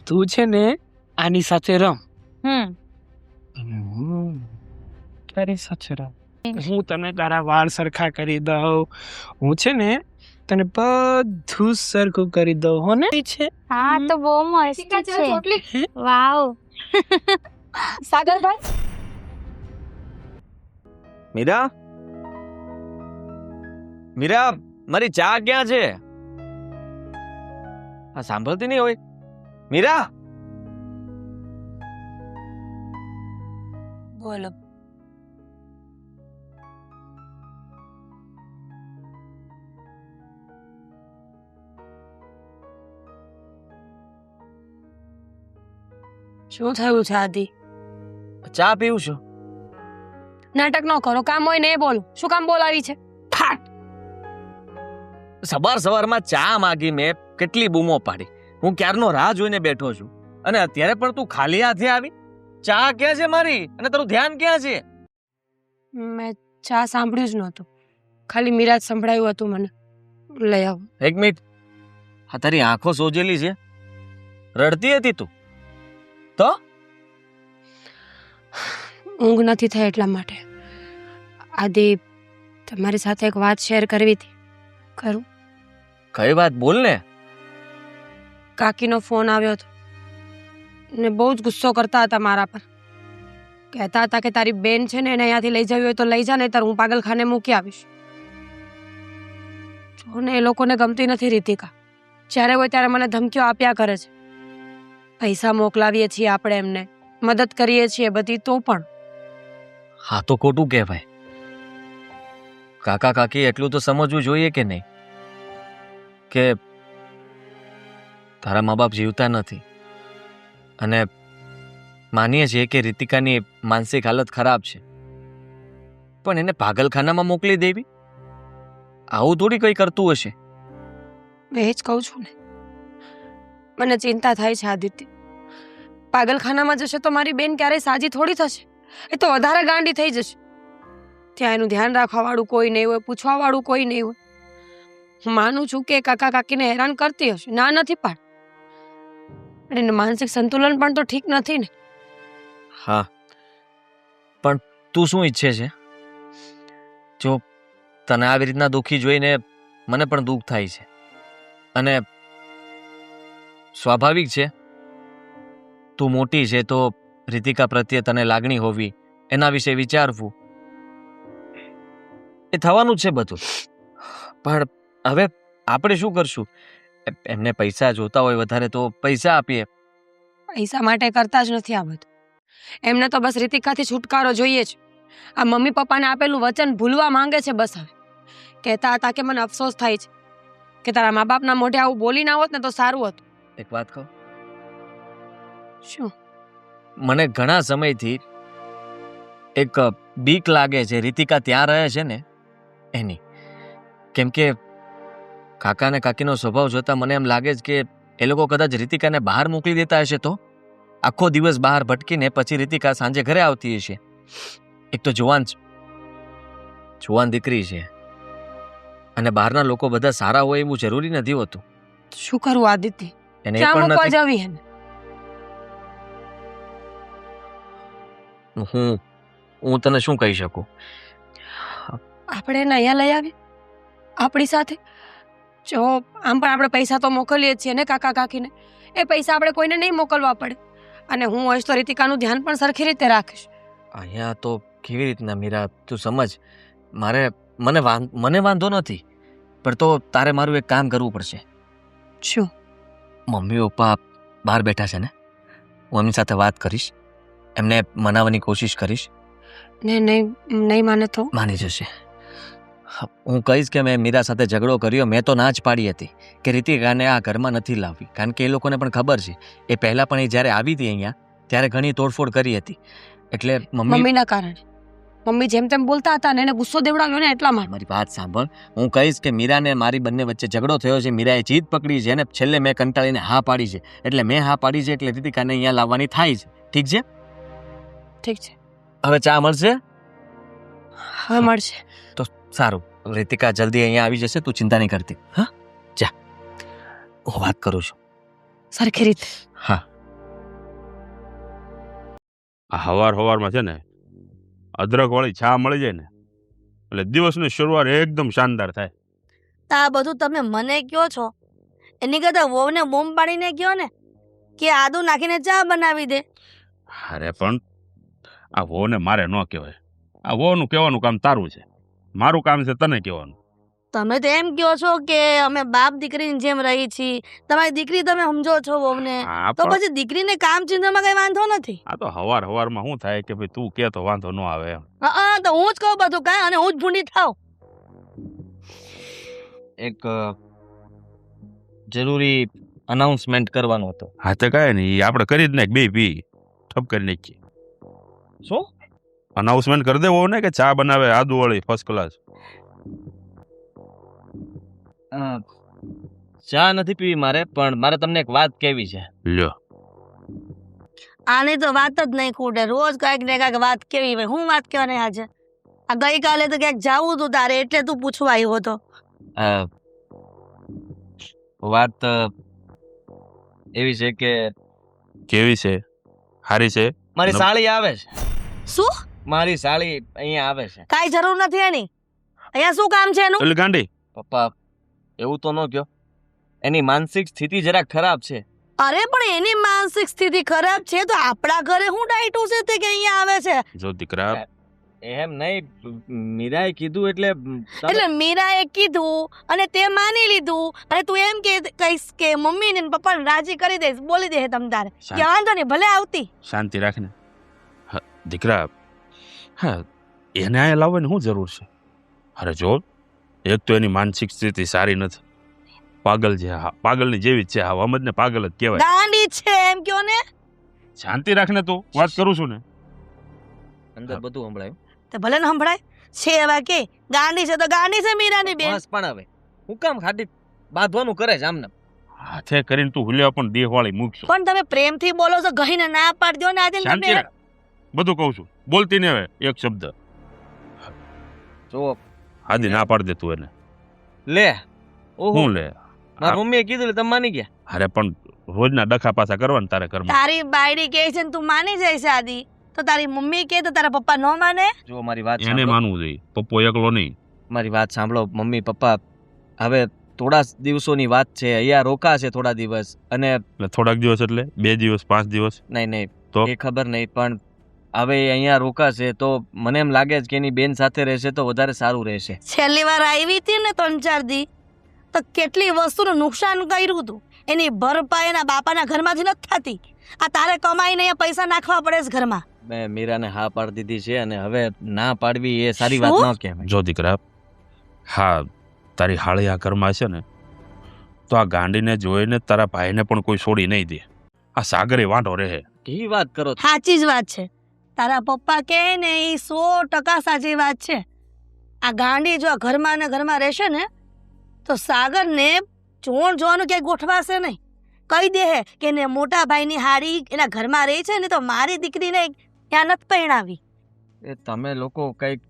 તું છે ને આની સાથે રમ હમ અને હું તારી સાથે રમ. હું તને તારા વાળ સરખા કરી દઉં, હું છે ને તને બધું સરખું કરી દઉં હો ને છે. હા તો બહુ મસ્ત છે. વાવ. સાગરભાઈ મીરા, મીરા, મારી ચા ક્યાં છે? આ સાંભળતી નહીં હોય. મીરા, બોલો. શું થયું છે આદિ? ચા પીવું છું. નાટક ન કરો, કામ હોય ને એ બોલો. શું કામ બોલાવી છે? સવાર સવારમાં ચા માગી, મેં કેટલી બૂમો પાડી. હું ક્યારનો રાહ જોઈને બેઠો છું અને અત્યારે પણ તું ખાલી હાથે આવી? ચા ક્યાં છે મારી અને તારું ધ્યાન ક્યાં છે? મેં ચા સાંભળ્યું જ નહોતું, ખાલી મીરા જ સંભળાયું હતું મને. લઈ આવો. એક મિનિટ, આ તારી આંખો સોજેલી છે, રડતી હતી તું તો? ઊંઘ નથી થઈ એટલા માટે. આદિ, તમારી સાથે એક વાત શેર કરવી હતી. કરું? કઈ વાત? બોલ ને. કાકીનો ફોન આવ્યો હતો ને બહુ જ ગુસ્સો કરતા હતા મારા પર. કહેતા હતા કે તારી બેન છે ને એને અહીંયાથી લઈ જવી હોય તો લઈ જા, નહીંતર હું પાગલખાને મૂકી આવીશ. જો ને, એ લોકોને ગમતી નથી રીતિકા. જ્યારે હોય ત્યારે મને ધમકીઓ આપ્યા કરે છે. પૈસા મોકલાવીએ છીએ આપણે એમને, મદદ કરીએ છીએ બધી, તો પણ. હા તો ખોટું કહેવાય. કાકા કાકી એટલું તો સમજવું જોઈએ કે નહીં કે તારા મા બાપ જીવતા નથી અને માનીએ છીએ કે રીતિકાની માનસિક હાલત ખરાબ છે, પણ એને પાગલખાનામાં મોકલી દેવી? આવું થોડી કઈ કરતું હશે. મેં એ જ કહું છું ને, મને ચિંતા થાય છે આદિત્ય. પાગલખાનામાં જશે તો મારી બેન ક્યારેય સાજી થોડી થશે. એ તો વધારે ગાંડી થઈ જશે. ત્યાં એનું ધ્યાન રાખવાવાળું કોઈ નહીં હોય, પૂછવાવાળું કોઈ નહીં હોય. હું માનું છું કે કાકા કાકીને હેરાન કરતી હશે, ના નથી પાડ, પણ એનું માનસિક સંતુલન પણ તો ઠીક નથી ને. હા, પણ તું શું ઈચ્છે છે? જો તને આવી રીતના દુઃખી જોઈને મને પણ દુઃખ થાય છે અને સ્વાભાવિક છે. તું મોટી છે તો રીતિકા પ્રત્યે તને લાગણી હોવી, એના વિશે વિચારવું, એ થવાનું જ છે બધું. પણ હવે આપણે શું કરશું? એમને પૈસા જોતા હોય વધારે તો પૈસા આપીએ. પૈસા માટે કરતા જ નથી આ બધું. એમને તો બસ રીતિકાથી છુટકારો જોઈએ છે. આ મમ્મી પપ્પાને આપેલું વચન ભૂલવા માંગે છે બસ. હવે કહેતા હતા કે મને અફસોસ થાય છે કે તારા મા બાપના મોઢે આવું બોલી ના હોત ને તો સારું હતું. એક વાત કહું? શું? મને ઘણા સમયથી એક બીક લાગે છે રીતિકા ત્યાં રહે છે ને એની. કેમ કે કાકા અને કાકીનો સ્વભાવ જોતા મને એમ લાગે છે કે એ લોકો કદાચ રીતિકાને બહાર મોકલી દેતા હશે તો આખો દિવસ બહાર ભટકીને પછી રીતિકા સાંજે ઘરે આવતી હશે. એક તો જુવાન દીકરી છે અને બહારના લોકો બધા સારા હોય એવું જરૂરી નથી હોતું. શું કરું આદિત્ય? એને એ ક્યાં પણ મૂકવા નથી. જવી હે? હું તને શું કહી શકું? આપણે એને અહીંયા લઈ આવી આપણી સાથે. જો આમ પણ આપણે પૈસા તો મોકલીએ જ છીએ ને કાકા કાકીને. એ પૈસા આપણે કોઈને નહીં મોકલવા પડે. અને હું હોઈશ તો રીતિકાનું ધ્યાન પણ સરખી રીતે રાખીશ. અહીંયા તો કેવી રીતના મીરા, તું સમજ. મને વાંધો નથી, પણ તો તારે મારું એક કામ કરવું પડશે. શું? મમ્મી પપ્પા બહાર બેઠા છે ને, હું એમની સાથે વાત કરીશ, એમને મનાવવાની કોશિશ કરીશ. ને નહીં માને તો? માની જશે. હું કહીશ કે મેં મીરા સાથે ઝઘડો કર્યો, મેં તો ના જ પાડી હતી કે રીતિકાને આ ઘરમાં નથી લાવવી, કારણ કે એ લોકોને પણ ખબર છે એ પહેલાં પણ એ જ્યારે આવી હતી અહીંયા ત્યારે ઘણી તોડફોડ કરી હતી. એટલે મમ્મીના કારણે મમ્મી જેમ તેમ બોલતા હતા ને એને ગુસ્સો દેવડાવ્યો ને એટલા માટે. મારી વાત સાંભળ, હું કહીશ કે મીરાને મારી બંને વચ્ચે ઝઘડો થયો છે, મીરાએ જીદ પકડી છે અને છેલ્લે મેં કંટાળીને હા પાડી છે. એટલે મેં હા પાડી છે એટલે રીતિકાને અહીંયા લાવવાની થાય છે. ઠીક છે? ઠીક છે. હવે ચા મળશે? હવે મળશે. તો સારું, રીતિકા જલ્દી અહીંયા આવી જશે, તું ચિંતા નહીં કરતી. હા, જા, હું વાત કરું છું સરખી રીતે. હા. આ હવારમાં છે ને અદરક વાળી ચા મળી જાય ને એટલે દિવસની શરૂઆત એકદમ શાનદાર થાય. આ બધું તમે મને કયો છો, એની કરતા વહુને બૂમ પાડીને કયો ને કે આદુ નાખીને ચા બનાવી દે. અરે પણ આ વહુને મારે ન કહેવાય. આ વહુનું કહેવાનું કામ તારું છે, મારું કામ છે તને કહેવાનું. તમે તો એમ કહો છો કે અમે બાપ દીકરીની જેમ રહી છીએ, તમારી દીકરી તમે સમજો છો વહુને, હા, તો પણ પછી દીકરીને કામ ચિંતામાં કઈ વાંધો નથી. આ તો હવારમાં શું થાય કે ભાઈ તું કે તો વાંધો ન આવે એમ. હા તો હું જ કહું બધું કાંઈ, અને હું જ ભૂંડી થાવ. એક જરૂરી અનાઉન્સમેન્ટ કરવાનો હતો. હા તો કાંઈ નહીં, આપણે કરી જ નાખ, બે પી ઠપ કરી નાખીએ. શું? અનાઉન્સમેન્ટ કરી દેવો ને કે ચા બનાવે આદુ વાળી ફર્સ્ટ ક્લાસ. ચા નથી પીવી મારે, પણ મારે તમને એક વાત કહેવી છે. લ્યો, આની તો વાત જ નહીં ખૂટે, રોજ કાંઈક ને કાંઈક વાત કેવી હોય. હું વાત કહેવાની આજે? આ ગઈકાલે તો ક્યાંક જાવું હતું તારે, એટલે તું પૂછવા આવ્યો હતો. વાત એવી છે કે કેવી છે? હારી છે? મારી સાળી આવે છે. શું? મારી સાળી અહીંયા આવે છે. કાંઈ જરૂર નથી એની. અહીંયા શું કામ છે એનું? એટલે ગાંડી પપ્પા એવું તો ન કહો, એની માનસિક સ્થિતિ જરાક ખરાબ છે. અરે પણ એની માનસિક સ્થિતિ ખરાબ છે તો આપણા ઘરે હું ડાયટું છે તે કે અહીંયા આવે છે? જો દીકરા, એમ નહીં, મીરાએ કીધું એટલે એટલે મીરાએ કીધું અને તે માની લીધું, અને તું એમ કે કહીશ કે મમ્મી ને પપ્પાને રાજી કરી દઈશ, બોલી દે તમ તારે કે વાંધો નહીં ભલે આવતી. શાંતિ રાખને. હા દીકરા, હા એને અહીંયા લાવવાની શું જરૂર છે? અરે જો, એક તો એની માનસિક સ્થિતિ સારી નથી, પાગલ છે. હા પાગલની જેવી જ છે. હા અમદને પાગલ જ કહેવાય. ગાંડી છે એમ કયો ને. શાંતિ રાખને, તું વાત કરું છું ને. અંદર બધું સંભળાયું. તો ભલે ને સંભળાય છે. એવા કે ગાંડી છે તો ગાંડી છે મીરાની બેન. બસ પણ હવે હું કામ ખાટી બાંધવાનું કરે છે આમને? હાથે કરીને તું હુલ્યા પણ દેહવાળી મૂકશો. પણ તમે પ્રેમથી બોલો છો, ગહીને ના પાડજો ને આજે શાંતિ રાખ, બધું કહું છું, બોલતી ને હવે એક શબ્દ. જો આદિ ના પાડ દે તું એને. લે, ઓહો, હું લે? મારી મમ્મીએ કીધું એટલે તમે માની ગયા. અરે પણ રોજના ડખા પાછા કરવાના તારે ઘરમાં. તારી બાયડી કહે છે ને તું માની જાય છે આદિ, તો તારી મમ્મી કહે તો તારા પપ્પા ન માને? જો મારી વાત એને સાંભળો. માનવું જોઈએ, પપ્પો એકલો નહીં. મારી વાત સાંભળો મમ્મી પપ્પા, હવે થોડા દિવસોની વાત છે, અહીંયા રોકાશે થોડા દિવસ. અને એટલે થોડાક દિવસ એટલે 2 દિવસ 5 દિવસ નહીં તો? એ ખબર નહીં, પણ હવે અહીંયા રોકાશે તો મને એમ લાગે છે કે એની બેન સાથે રહેશે તો વધારે સારું રહેશે. છેલ્લી વાર આવી હતી ને 3-4 દી તો કેટલી વસ્તુનું નુકસાન કર્યું હતું. એની ભરપાઈ એના બાપાના ઘરમાંથી નથી થતી. આ તારે કમાઈને અહીંયા પૈસા નાખવા પડે છે ઘરમાં. મેં મીરાને હા પાડી દીધી છે, અને હવે ના પાડવી એ સારી વાત ન કહેવાય. જો દીકરા, હા તારી હાળી આ ઘરમાં છે ને, તો આ ગાંડીને જોઈને તારા ભાઈને પણ કોઈ છોડી નહીં દે. આ સાગરે વાંઢો રહે. કેવી વાત કરો છો? સાચી જ વાત છે. તારા પપ્પા કહે ને એ 100% સાચી વાત છે. આ ગાંડી જો આ ઘરમાં ને ઘરમાં રહેશે ને તો સાગરને જોવાનું ક્યાંય ગોઠવાશે નહીં. કહી દે કે ને મોટા ભાઈની હાડી એના ઘરમાં રહી છે ને તો મારી દીકરીને ત્યાં નથી પરણાવી. એ તમે લોકો કંઈક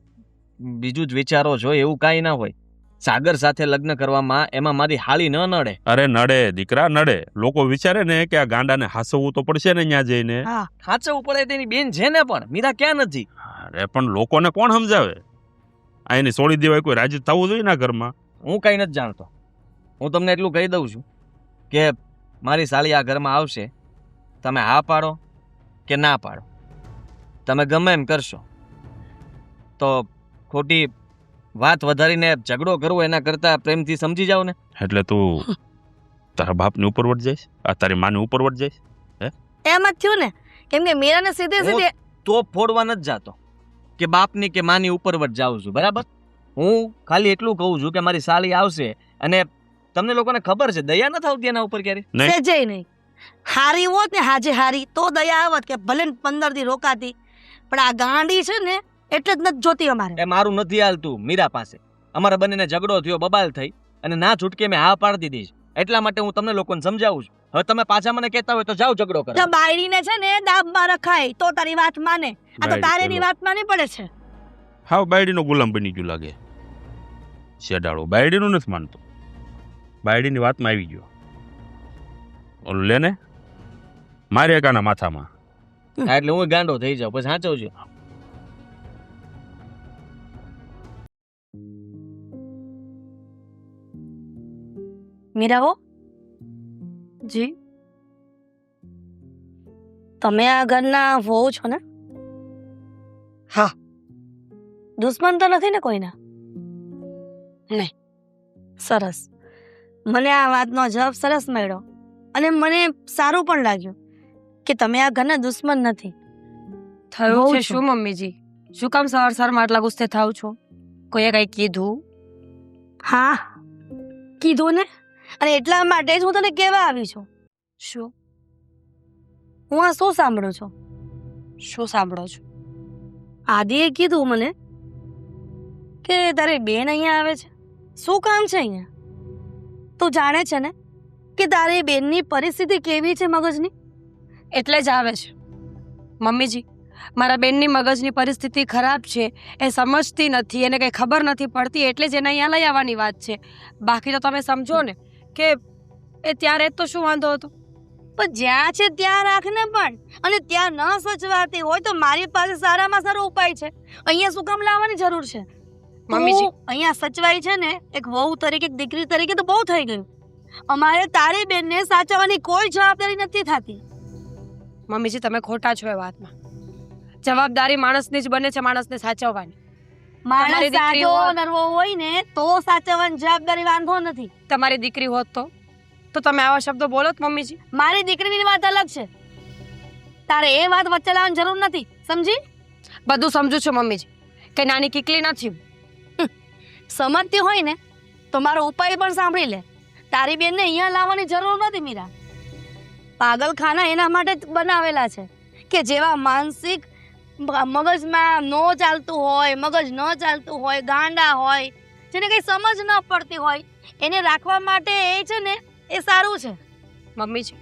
બીજું જ વિચારો છો, એવું કાંઈ ના હોય. સાગર સાથે લગ્ન કરવામાં એમાં મારી હાળી ન નડે. અરે નડે દીકરા, નડે. લોકો વિચારે ને કે આ ગાંડાને હાસવવું તો પડશે ને ત્યાં જઈને. હાચવું પડે તેની બેન છે ને, પણ મીરા ક્યાં નથી. અરે પણ લોકોને કોણ સમજાવે? આ એની છોડી દેવાય કોઈ રાજી થવું જોઈએ ને ઘરમાં. હું કઈ નથી જાણતો. હું તમને એટલું કહી દઉં છું કે મારી સાળી આ ઘરમાં આવશે, તમે હા પાડો કે ના પાડો, તમે ગમે એમ કરશો, તો ખોટી વાત વધારીને ઝઘડો કરવો એના કરતા પ્રેમથી સમજી જાવ ને. એટલે તું તારા બાપની ઉપર વટ જઈશ, આ તારી માની ઉપર વટ જઈશ? એમ જ થયું ને, કેમ કે મીરાને સીધે તો ફોડવા નથી જાતો કે બાપની કે માની ઉપર વટ જાઉં છું, બરાબર? હું ખાલી એટલું કહું છું કે મારી સાળી આવશે, અને તમને લોકોને ખબર છે દયા નથી આવતી એના ઉપર ક્યારે. સેજે નહીં. હારી હોત ને હાજે હારી તો દયા આવત કે ભલે 15 દી રોકાતી, પણ આ ગાંડી છે ને એટલે જ નથી જોતી અમારે. એ મારું નથી હાલતું મીરા પાસે. અમારા બંનેને ઝઘડો થયો, બબાલ થઈ, અને ના છૂટકે મેં હા પાડી દીધી. એટલા માટે હું તમને લોકોને સમજાવું છું. હવે તમે પાછા મને કહેતા હોય તો જાઓ ઝઘડો કરો. તો બાયડીને છે ને દાબમાં રખાય તો તારી વાત માને. આ તો તારેની વાત માની પડે છે. હાવ બાયડીનો ગુલામ બની ગયું લાગે. શેડાળો બાયડીનું નથી માનતો, બાયડીની વાતમાં આવી ગયો. ઓલું લે ને મારે એકાના માથામાં હા, એટલે હું ગાંડો થઈ જાઉં પછી સાચવજો. મીરાઓ જી, તમે આ ઘરના વહુ છો ને? હા. દુશ્મન તો નથી ને કોઈના? નહીં. સરસ. મને આ વાતનો જવાબ સરસ મળ્યો અને મને સારું પણ લાગ્યું કે તમે આ ઘરના દુશ્મન નથી. થયું છે છો. શું મમ્મીજી? શું કામ સવાર સવારમાં આટલા ગુસ્સે થાવ છો? કોઈએ કઈ કીધું? હા, કીધું ને, અને એટલા માટે જ હું તને કહેવા આવી છું. શું હું આ શું સાંભળું છું? શું સાંભળો છો? આદિએ કીધું મને કે તારી બેન અહીંયા આવે છે. શું કામ છે અહીંયા? તું જાણે છે ને કે તારી બેનની પરિસ્થિતિ કેવી છે મગજની? એટલે જ આવે છે મમ્મીજી. મારા બેનની મગજની પરિસ્થિતિ ખરાબ છે, એ સમજતી નથી, એને કંઈ ખબર નથી પડતી, એટલે જ એને અહીંયા લઈ આવવાની વાત છે. બાકી તો તમે સમજો ને કે એ ત્યાં રહે તો શું વાંધો હતો? પણ જ્યાં છે ત્યાં રાખને પણ, અને ત્યાં ન સચવાતી હોય તો મારી પાસે સારામાં સારો ઉપાય છે. અહીંયા શું કામ લાવવાની જરૂર છે? મમ્મીજી. તું અહીંયા સચવાઈ છે ને એક વહુ તરીકે, એક દીકરી તરીકે તો બહુ થઈ ગયું. અમારે તારી બેનને સાચવવાની કોઈ જવાબદારી નથી થતી. મમ્મીજી તમે ખોટા છો એ વાતમાં. જવાબદારી માણસની જ બને છે, માણસને સાચવવાની. માણસ તમારી દીકરી સાચો હોત. નરવો હોય ને તો સાચવવાની જવાબદારી વાંધો નથી. તમારી દીકરી હોત તો તમે આવા શબ્દો બોલોત મમ્મીજી? મારી દીકરીની વાત અલગ છે, તારે એ વાત વચ્ચે લાવવાની જરૂર નથી, સમજી? બધું સમજુ છું મમ્મીજી, કે નાની કીકલી નથી હું. સમજતી હોય ને તો મારો ઉપાય પણ સાંભળી લે. તારી બેનને અહીંયા લાવવાની જરૂર નથી મીરા. પાગલખાના એના માટે જ બનાવેલા છે કે જેવા માનસિક મગજમાં ન ચાલતું હોય, મગજ ન ચાલતું હોય, ગાંડા હોય, જેને કઈ સમજ ન પડતી હોય, એને રાખવા માટે એ છે ને એ સારું છે. મમ્મીજી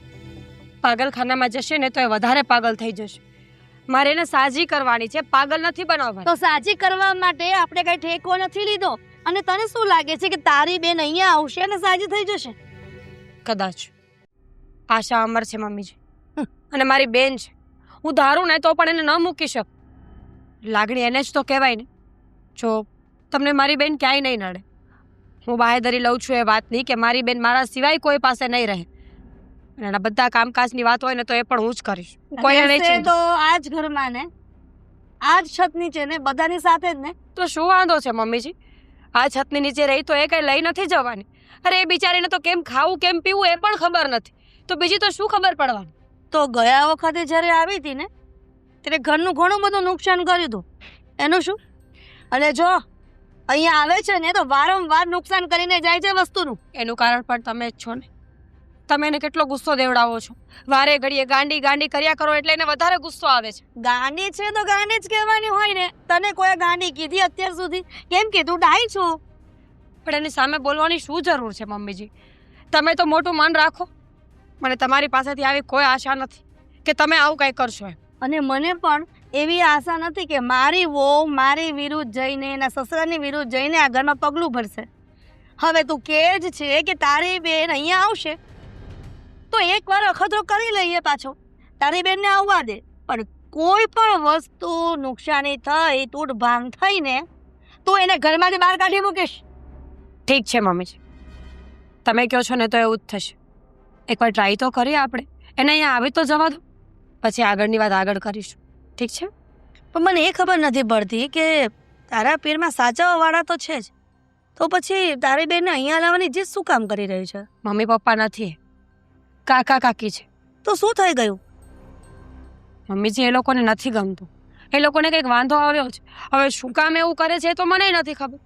પાગલખાનામાં જશે ને તો એ વધારે પાગલ થઈ જશે. મારે એને સાજી કરવાની છે, પાગલ નથી બનાવવાની. તો સાજી કરવા માટે આપણે કઈ ઠેકો નથી લીધો. અને તને શું લાગે છે કે તારી બેન અહીંયા આવશે અને સાજી થઈ જશે? કદાચ આશા અમર છે મમ્મીજી, અને મારી બેન છે. હું ધારું ને તો પણ એને ન મૂકી શકું. લાગણી એને જ તો કહેવાય ને. જો તમને મારી બેન ક્યાંય નહીં નડે. હું બાહેધરી લઉં છું એ વાતની કે મારી બેન મારા સિવાય કોઈ પાસે નહીં રહે. અને એના બધા કામકાજની વાત હોય ને તો એ પણ હું જ કરીશ. કોઈને નહીં રહેશે ચિંતા. તો આ જ ઘરમાં ને આ જ છત નીચે ને બધાની સાથે જ ને. તો શું વાંધો છે મમ્મીજી? આ છતની નીચે રહી તો એ કઈ લઈ નથી જવાની. અરે એ બિચારીને તો કેમ ખાવું કેમ પીવું એ પણ ખબર નથી, તો બીજી તો શું ખબર પડવાની? તો ગયા વખતે જ્યારે આવી હતી ને ત્યારે ઘરનું ઘણું બધું નુકસાન કર્યું હતું. એનું શું? અને જો અહીંયા આવે છે ને તો વારંવાર નુકસાન કરીને જાય છે વસ્તુનું. એનું કારણ પણ તમે જ છો ને. તમે એને કેટલો ગુસ્સો દેવડાવો છો. વારે ઘડીએ ગાંડી ગાંડી કર્યા કરો એટલે એને વધારે ગુસ્સો આવે છે. ગાંડી છે તો ગાંડી જ કહેવાની હોય ને. તને કોઈ ગાંડી કીધી અત્યાર સુધી? કેમ કે તું ડાઈ છો. પણ એની સામે બોલવાની શું જરૂર છે મમ્મીજી? તમે તો મોટું મન રાખો. મને તમારી પાસેથી આવી કોઈ આશા નથી કે તમે આવું કંઈ કરશો એમ. અને મને પણ એવી આશા નથી કે મારી વહુ મારી વિરુદ્ધ જઈને, એના સસરાની વિરુદ્ધ જઈને આ ઘરમાં પગલું ભરશે. હવે તું કહે જ છે કે તારી બેન અહીંયા આવશે તો એકવાર અખતરો કરી લઈએ પાછો. તારી બેનને આવવા દે, પણ કોઈ પણ વસ્તુ નુકસાની થઈ, તૂટ ભાંગ થઈને તું એને ઘરમાંથી બહાર કાઢી મૂકીશ. ઠીક છે મમ્મીજી, તમે કહો છો ને તો એવું જ થશે. એકવાર ટ્રાય તો કરીએ આપણે. એને અહીંયા આવી તો જવા દો, પછી આગળની વાત આગળ કરીશું. ઠીક છે? પણ મને એ ખબર નથી પડતી કે તારા પીરમાં સાચવવાવાળા તો છે જ, તો પછી તારી બેનને અહીંયા લાવવાની જીદ શું કામ કરી રહી છે? મમ્મી પપ્પા નથી, કાકા કાકી છે. તો શું થઈ ગયું? મમ્મીજી એ લોકોને નથી ગમતું. એ લોકોને કંઈક વાંધો આવ્યો છે. હવે શું કામ એવું કરે છે એ તો મને નથી ખબર,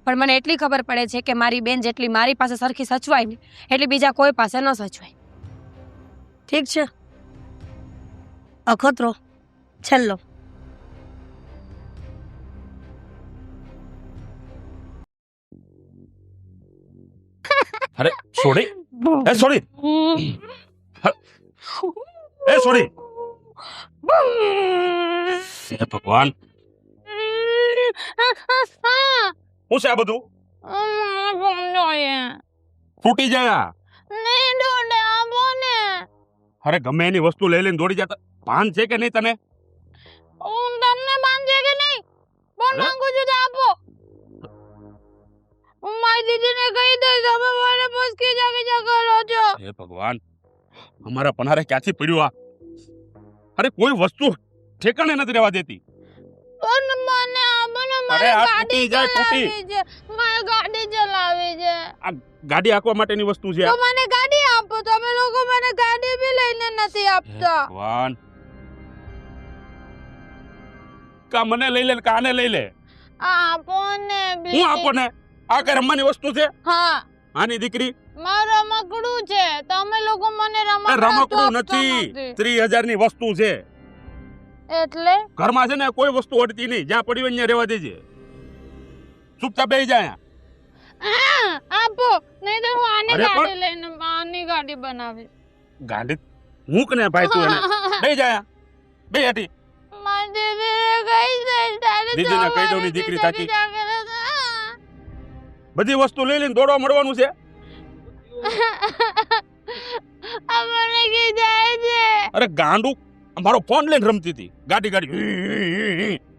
પણ મને એટલી ખબર પડે છે કે મારી બેન જેટલી મારી પાસે સરખી સચવાય ને એટલી બીજા કોઈ પાસે ન સચવાય. ઠીક છે, અખતરો છેલ્લો. અરે સોડી, એ સોડી, એ સોડી, હે ભગવાન, શું છે આ બધું? તૂટી જાય આ. અરે ગમે એની વસ્તુ લઈ લઈને દોડી જતા. ભાન છે કે નહીં તને? હું તમને બાંધે કે નહીં પણ અરે? માંગુ છું તો આપો. હું મારી દીદીને કહી દઈશ તમે મને બસ ખીજા કરો છો. હે ભગવાન, અમારા પનારે ક્યાંથી પડ્યું આ? અરે કોઈ વસ્તુ ઠેકાણે નથી રહેવા દેતી. પણ મને આપો ને અરે મારે આ ગાડી તૂટી જાય, તૂટી. ચલાવવી છે. મારે ગાડી ચલાવવી છે. ગાડી આંકવા માટેની વસ્તુ છે તો આ. મને ગાડી આપો. તમે લોકો મને ગાડી બી લઈને નથી હે આપતા. ભગવાન, કા મને લઈ લે ને કા આને લઈ લે. આપો ને હું આપો ને? આ કઈ રમવાની વસ્તુ છે? હા આની દીકરી મારું રમકડું છે. તમે લોકો મને એ રમકડું રમકડું નથી, 30,000 ની વસ્તુ છે. એટલે ઘરમાં છે ને કોઈ વસ્તુ અડતી નહીં, જ્યાં પડી હોય ત્યાં રહેવા દેજે. ચૂપચાપ બેસી જા અહીંયા. આપો નહીં તો હું આની અરે પણ- ગાડી લઈને આની ગાડી બનાવીશ. ગાંડી મૂક ને ભાઈ તું એને. બેસી જા અહીંયા. બે હેઠી. મારી દીદીને કહી દઈશ તારે દીદીને કહી દઉં ની દીકરી તાકી. બધી વસ્તુ લઈ લઈને દોડવા મળવાનું છે. મને ખીજાય છે. અરે ગાંડું, મારો ફોન લઈને રમતી હતી. ગાડી ગાડી.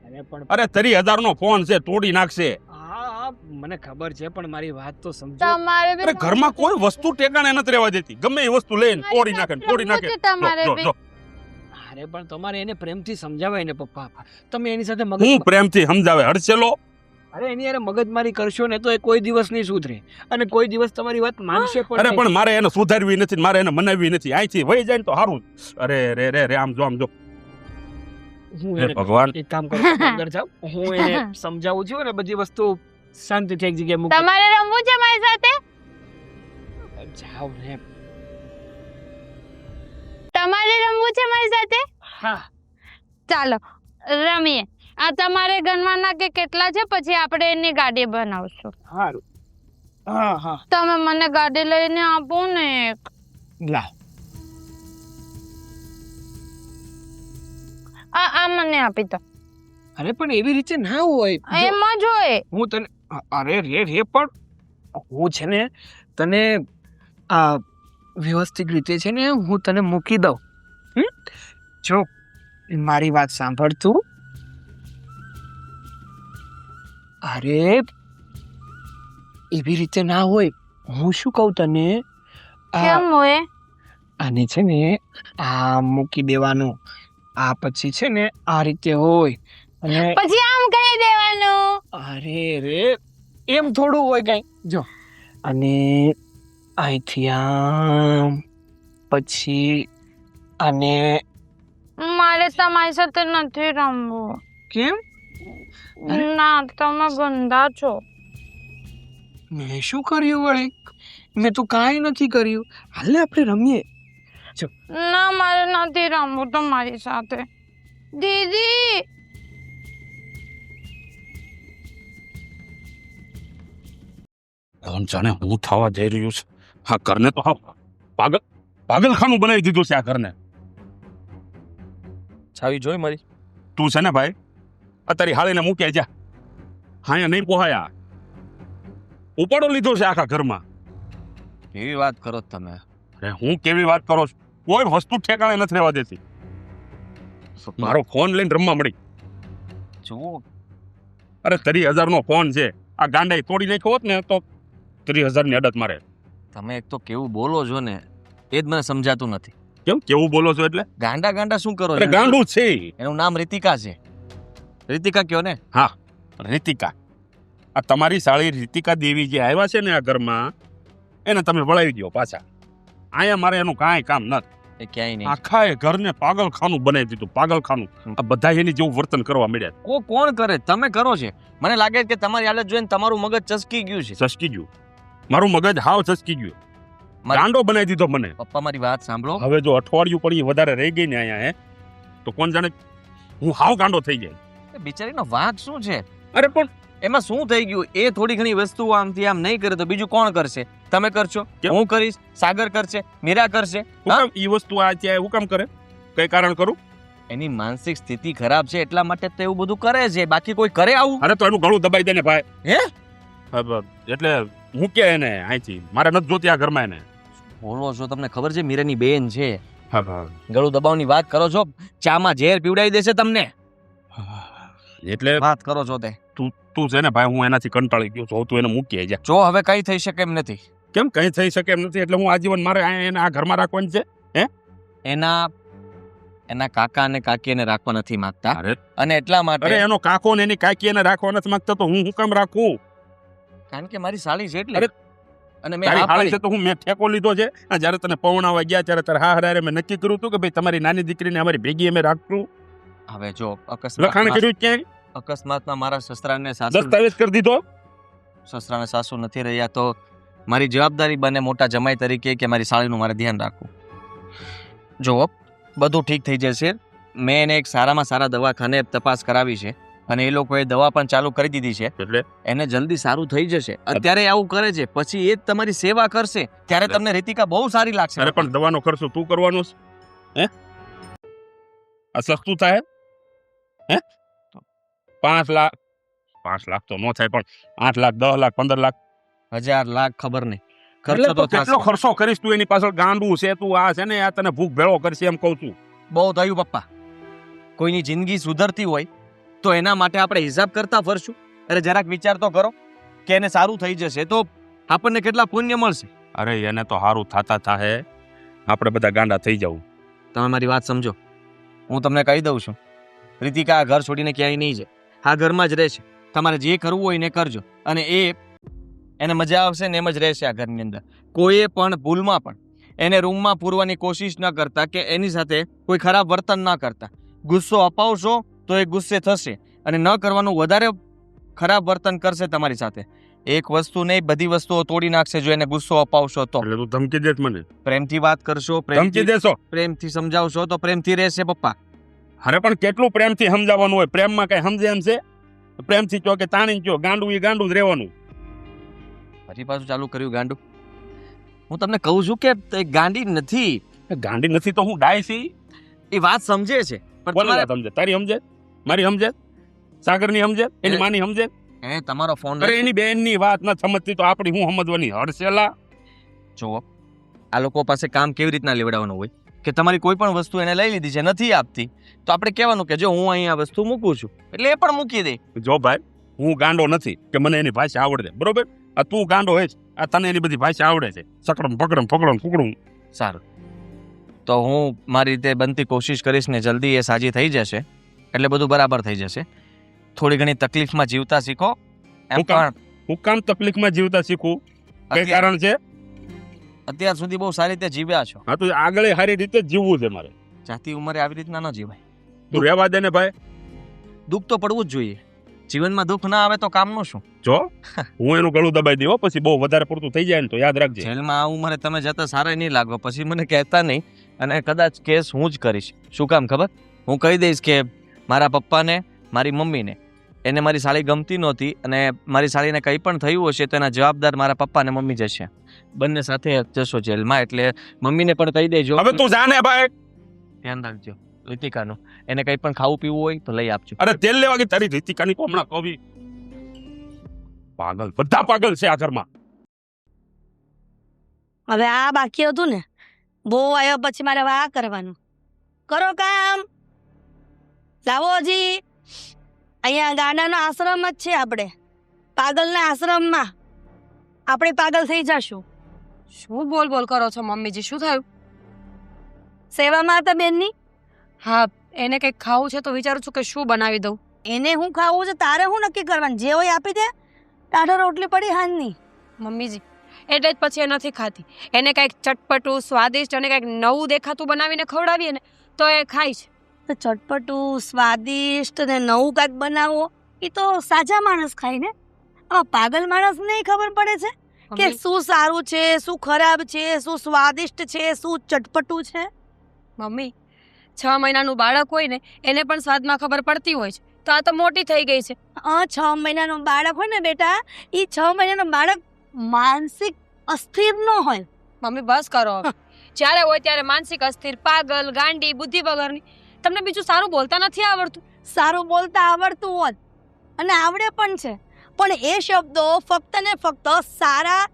અરે પણ અરે 30,000 નો ફોન છે, તોડી નાખશે. હા મને ખબર છે પણ મારી વાત તો સમજો. તમારે બી અરે ઘરમાં કોઈ વસ્તુ ઠેકાણે નથી રહેવા દેતી. ગમે એ વસ્તુ લઈને તોડી નાખે ને તોડી નાખે. તમારે જો, બી જો. અરે પણ તમારે એને પ્રેમથી સમજાવાય ને પપ્પા. તમે એની સાથે મગજ હું પ્રેમથી સમજાવે હડસેલો. અરે એની યાર મગજમારી કરશો ને તો એ કોઈ દિવસ નહીં સુધરે અને કોઈ દિવસ તમારી વાત માનશે પણ અરે નહીં. પણ મારે એને સુધારવી નથી, મારે એને મનાવવી નથી. અહીંથી વહી જાય ને તો સારું. અરે રે રે રે, આમ જો આમ જો. હું હે એને ભગવાન, એક કામ કરું તમે અંદર જાઓ. હું એને સમજાવું છું ને બધી વસ્તુ શાંતિથી એક જગ્યાએ મૂકી તમારે રમવું છે મારી સાથે. જાઓ ને. તમારે રમવું છે મારી સાથે. હા ચાલો રમીએ. આ તમારે ગણવાના કે કેટલા છે પછી આપણે એની ગાડી બનાવશું. સારું. હા હા તમે મને ગાડી લઈને આપો ને એક. લાવ. આ મને આપી દો. અરે પણ એવી રીતે ના હોય. જો, એમાં જોઈએ. હું તને અરે રે રે પણ હું છે ને તને આ વ્યવસ્થિત રીતે છે ને હું તને મૂકી દઉં. જો મારી વાત સાંભળ તું. અરે એવી રીતે ના હોય. હું શું કહું તને, કેમ હોય? આને છે ને આ મૂકી દેવાનું. આ પછી છે ને આ રીતે હોય અને પછી આમ કહી દેવાનું. અરે રે એમ થોડું હોય કઈ. જો અને અહીંથી આમ પછી અને મારે તમારી સાથે નથી રમવું. કેમ ના તમે ગંદા છો. મેં શું કર્યું વળી? મેં તો કાંઈ નથી કર્યું. હાલે આપણે રમીએ. ના મારે નથી રમવું તમારી સાથે. દીદી કોણ જાણે હું થવા જઈ રહ્યું છે. આ ઘરને તો પાગલખાનું બનાવી દીધું છે આ ઘરને. છાવી જોઈ મારી. તું છે ને ભાઈ અત્યારે હાળીને મૂક્યા જા. હાયા નહીં પોહાયા. ઉપાડો લીધો છે આખા ઘરમાં. કેવી વાત કરો છો તમે? અરે હું કેવી વાત કરો છો? કોઈ વસ્તુ ઠેકાણે નથી રહેવા દેતી. મારો ફોન લઈને રમવા મળી. જુઓ, અરે 30,000 નો ફોન છે. આ ગાંડાઈ તોડી નાખ્યો હોત ને તો 30,000 ની અડત મારે. તમે એક તો કેવું બોલો છો ને એ જ મને સમજાતું નથી. કેમ કેવું બોલો છો એટલે? ગાંડા ગાંડા શું કરો અરે છો? ગાંડું છે. એનું નામ રીતિકા છે. રીતિકા કયો ને. રીતિકા. આ તમારી સાળી રીતિકા દેવી જે આવ્યા છે ને આ ઘરમાં, એને તમે વળાવી દો પાછા. અહીંયા મારે એનું કાંઈ કામ નથી. એ ક્યાંય નહીં. આખા એ ઘરને પાગલખાનું બનાવી દીધું. પાગલખાનું. આ બધા એની જેવું વર્તન કરવા મળ્યા. કોણ કરે? તમે કરો છે. મને લાગે છે કે તમારી હાલત જોઈને તમારું મગજ ચસકી ગયું છે. ચસકી ગયું. મારું મગજ હાવ ચસકી ગયું. ગાંડો બનાવી દીધો મને. પપ્પા મારી વાત સાંભળો. હવે જો અઠવાડિયું પડી વધારે રહી ગઈ ને અહીંયા તો કોણ જાણે હું હાવ ગાંડો થઈ જાય. એ બિચારીનો વાંક શું છે? અરે પણ એમાં શું થઈ ગયું? એ થોડી ઘણી વસ્તુઓ આમથી આમ નહીં કરે તો બીજું કોણ કરશે? તમે કરશો? કેમ? હું કરીશ? સાગર કરશે? મીરા કરશે? હું કામ ઈ વસ્તુ આ ત્યાં હું કામ કરે? કઈ કારણ કરું? એની માનસિક સ્થિતિ ખરાબ છે એટલા માટે તો એવું બધું કરે છે. બાકી કોઈ કરે આવું? અરે તો એનું ગળું દબાઈ દે ને ભાઈ. હે? એટલે હું કે એને અહીંથી મારે નથી જોતી આ ઘરમાં એને. બોલો છો? તમને ખબર છે મીરાની બેન છે, હા હા ગળું દબાવની વાત કરો છો, ચામાં ઝેર પીવડાવી દેશે તમને. એટલે વાત કરો છો તે. તું છે ને ભાઈ, હું એનાથી કંટાળી ગયો છું. તું એને મૂકી જા. જો હવે કઈ થઈ શકે એમ નથી. કેમ કઈ થઈ શકે એમ નથી? એટલે હું આજીવન મારે એને આ ઘરમાં રાખવાની છે? એના કાકા અને કાકી એને રાખવા નથી માંગતા, અરે અને એટલા માટે અરે એનો કાકો ને એની કાકી એને રાખવા નથી માંગતા તો હું કેમ રાખું? કારણ કે મારી સાળી છે એટલે. અરે, અને મેં તારી હા હાળી પાડી. છે તો હું મેં ઠેકો લીધો છે. આ જ્યારે તને પવણાવા ગયા ત્યારે તારે હા હરારે મેં નક્કી કર્યું હતું કે ભાઈ તમારી નાની દીકરીને અમારી ભેગી અમે રાખશું. હવે જો લખાણ કર્યું ક્યાંય? અકસ્માતમાં મારા સસરાને સાસુ દસ્તાવેજ કરી દીધો? સસરાને સાસુ નથી રહ્યા તો મારી જવાબદારી બને મોટા જમાઈ તરીકે કે મારી સાળીનું મારે ધ્યાન રાખવું. જુઓ, બધું ઠીક થઈ જશે. મેં એને એક સારામાં સારા દવાખાને તપાસ કરાવી છે અને એ લોકોએ દવા પણ ચાલુ કરી દીધી છે. એટલે એને જલ્દી સારું થઈ જશે. અત્યારે આવું કરે છે, પછી એ જ તમારી સેવા કરશે ત્યારે તમને રીતિકા બહુ સારી લાગશે. અરે પણ દવાનો ખર્ચો તું કરવાનો છે? હે? આ સસ્તું થાય? હે? 5 લાખ 5 લાખ તો ન થાય, પણ 8 લાખ 10 લાખ 15 લાખ 1000 લાખ ખબર નહીં એટલે ખર્ચો તો તો કેટલો થશે. ખર્ચો કરીશ તું એની પાછળ? ગાંડું છે તું. આ છે ને આ તને ભૂખ ભેળો કરશે એમ કહું છું. બહુ થયું પપ્પા. કોઈની જિંદગી સુધરતી હોય તો એના માટે આપણે હિસાબ કરતા ફરશું. અરે જરાક વિચાર તો કરો કે એને સારું થઈ જશે તો આપણને કેટલા પુણ્ય મળશે. અરે એને તો સારું થાતા થાહે, આપણે બધા ગાંડા થઈ જવું. તમે મારી વાત સમજો. હું તમને કહી દઉં છું, રીતિકા આ ઘર છોડીને ક્યાંય નહીં જાય. આ ઘરમાં જ રહેશે. તમારે જે કરવું હોય એને કરજો. અને એને મજા આવશે ને એમ જ રહેશે આ ઘરની અંદર. કોઈએ પણ ભૂલમાં પણ એને રૂમમાં પૂરવાની કોશિશ ન કરતા કે એની સાથે કોઈ ખરાબ વર્તન ન કરતા. ગુસ્સો અપાવશો તો એ ગુસ્સે થશે અને ન કરવાનું વધારે ખરાબ વર્તન કરશે તમારી સાથે. એક વસ્તુ નહીં, બધી વસ્તુઓ તોડી નાખશે જો એને ગુસ્સો અપાવશો તો. એટલે તું ધમકી દેશ મને? પ્રેમથી વાત કરશો, ધમકી દેશો? પ્રેમથી સમજાવશો તો પ્રેમથી રહેશે પપ્પા. અરે પણ કેટલું પ્રેમથી સમજાવવાનું હોય? પ્રેમમાં કઈ સમજે એમ છે? પ્રેમથી કયો કે તાણી કયો, ગાંડું એ ગાંડું જ રહેવાનું. પછી પાછું ચાલુ કર્યું ગાંડું. હું તમને કહું છું કે તે ગાંડી નથી. ગાંડી નથી તો હું ડાય છી. એ વાત સમજે છે પણ કોની તમારે વાત સમજે? તારી સમજે? મારી સમજે? સાગરની સમજે? એની માની સમજે? એને તમારો ફોન અરે એની બેનની વાત ન સમજતી તો આપણી હું સમજવાની? હડસેલા. જુઓ, આ લોકો પાસે કામ કેવી રીતના લેવડાવવાનું હોય કે તમારી કોઈ પણ વસ્તુ એને લઈ લીધી છે, નથી આપતી, તો આપણે કહેવાનું કે જો હું અહીં આ વસ્તુ મૂકું છું, એટલે એ પણ મૂકી દે. જો ભાઈ, હું ગાંડો નથી કે મને એની ભાષા આવડે, બરોબર? આ તું ગાંડો હોય આ તને એની બધી ભાષા આવડે છે. સકડમ પકડમ પકડમ ફૂકડું. સારું, તો હું મારી રીતે બનતી કોશિશ કરીશ ને જલ્દી એ સાજી થઈ જશે એટલે બધું બરાબર થઈ જશે. થોડી ઘણી તકલીફમાં જીવતા શીખો. એમ હું કામ? પણ હું કામ તકલીફમાં જીવતા શીખું? કઈ અત્યાર કારણ છે? અત્યાર સુધી બહુ સારી રીતે જીવ્યા છો. હા તો આગળ સારી રીતે જ જીવવું છે મારે. જાતી ઉંમરે આવી રીતના ન જીવાય. તું રહેવા દે ને ભાઈ. દુઃખ તો પડવું જ જોઈએ. જીવનમાં દુઃખ ના આવે તો કામનું શું? જો હું એનું ગળું દબાઈ દઉં પછી બહુ વધારે પડતું થઈ જાય ને તો યાદ રાખજે. જેલમાં આ ઉંમરે તમે જતા સારા નહીં લાગો. પછી મને કહેતા નહીં અને કદાચ કેસ હું જ કરીશ. શું કામ ખબર? હું કહી દઈશ કે મારા પપ્પાને, મારી મમ્મીને, એને મારી સાળી ગમતી નહોતી અને મારી સાળીને કંઈ પણ થયું હશે તો એના જવાબદાર મારા પપ્પા અને મમ્મી જશે. બંને સાથે જશો જેલમાં. એટલે મમ્મીને પણ કહી દેજો. હવે તું જાને ભાઈ. ધ્યાન રાખજો રીતિકાનું. એને કંઈ પણ ખાવું પીવું હોય તો લઈ આપજો. અરે તેલ લેવા ગઈ તારી રીતિકાની તો હમણાં કવિ. પાગલ, બધા પાગલ છે આ ઘરમાં. હવે આ બાકી હતું ને, બહુ આવ્યો પછી મારે હવે આ કરવાનું. કરો કામ. લાવો હજી. અહીંયા ગાડાનો આશ્રમ જ છે. આપણે પાગલના આશ્રમમાં આપણે પાગલ થઈ જશું. શું બોલ બોલ કરો છો મમ્મીજી? શું થયું? સેવામાં હતા બેનની. હા, એને કંઈક ખાવું છે તો વિચારું છું કે શું બનાવી દઉં. એને હું ખાવું છે તારે હું નક્કી કરવાનું? જે હોય આપી દે. ટાઢો રોટલી પડી હાંજની. મમ્મીજી એટલે જ પછી એ નથી ખાતી. એને કંઈક ચટપટું, સ્વાદિષ્ટ અને કંઈક નવું દેખાતું બનાવીને ખવડાવીએ ને તો એ ખાય છે. તો ચટપટું, સ્વાદિષ્ટ ને નવું કાંઈક બનાવો એ તો સાજા માણસ ખાય ને. આમાં પાગલ માણસ નહીં ખબર પડે છે કે મમ્મી- શું સારું છે, શું ખરાબ છે, શું સ્વાદિષ્ટ છે, શું ચટપટું છે. મમ્મી, 6 મહિનાનું બાળક હોય ને એને પણ સ્વાદમાં ખબર પડતી હોય છે, તો આ તો મોટી થઈ ગઈ છે. 6 મહિનાનું બાળક હોય ને બેટા, એ 6 મહિનાનું બાળક માનસિક અસ્થિર ન હોય. મમ્મી બસ કરો હવે. જ્યારે હોય ત્યારે માનસિક અસ્થિર, પાગલ, ગાંડી, બુદ્ધિ વગરની. તમને બીજું સારું બોલતા નથી આવડતું? સારું બોલતા આવડતું હોત અને આવડે પણ છે, પણ એ શબ્દો ફક્ત ને ફક્ત સારા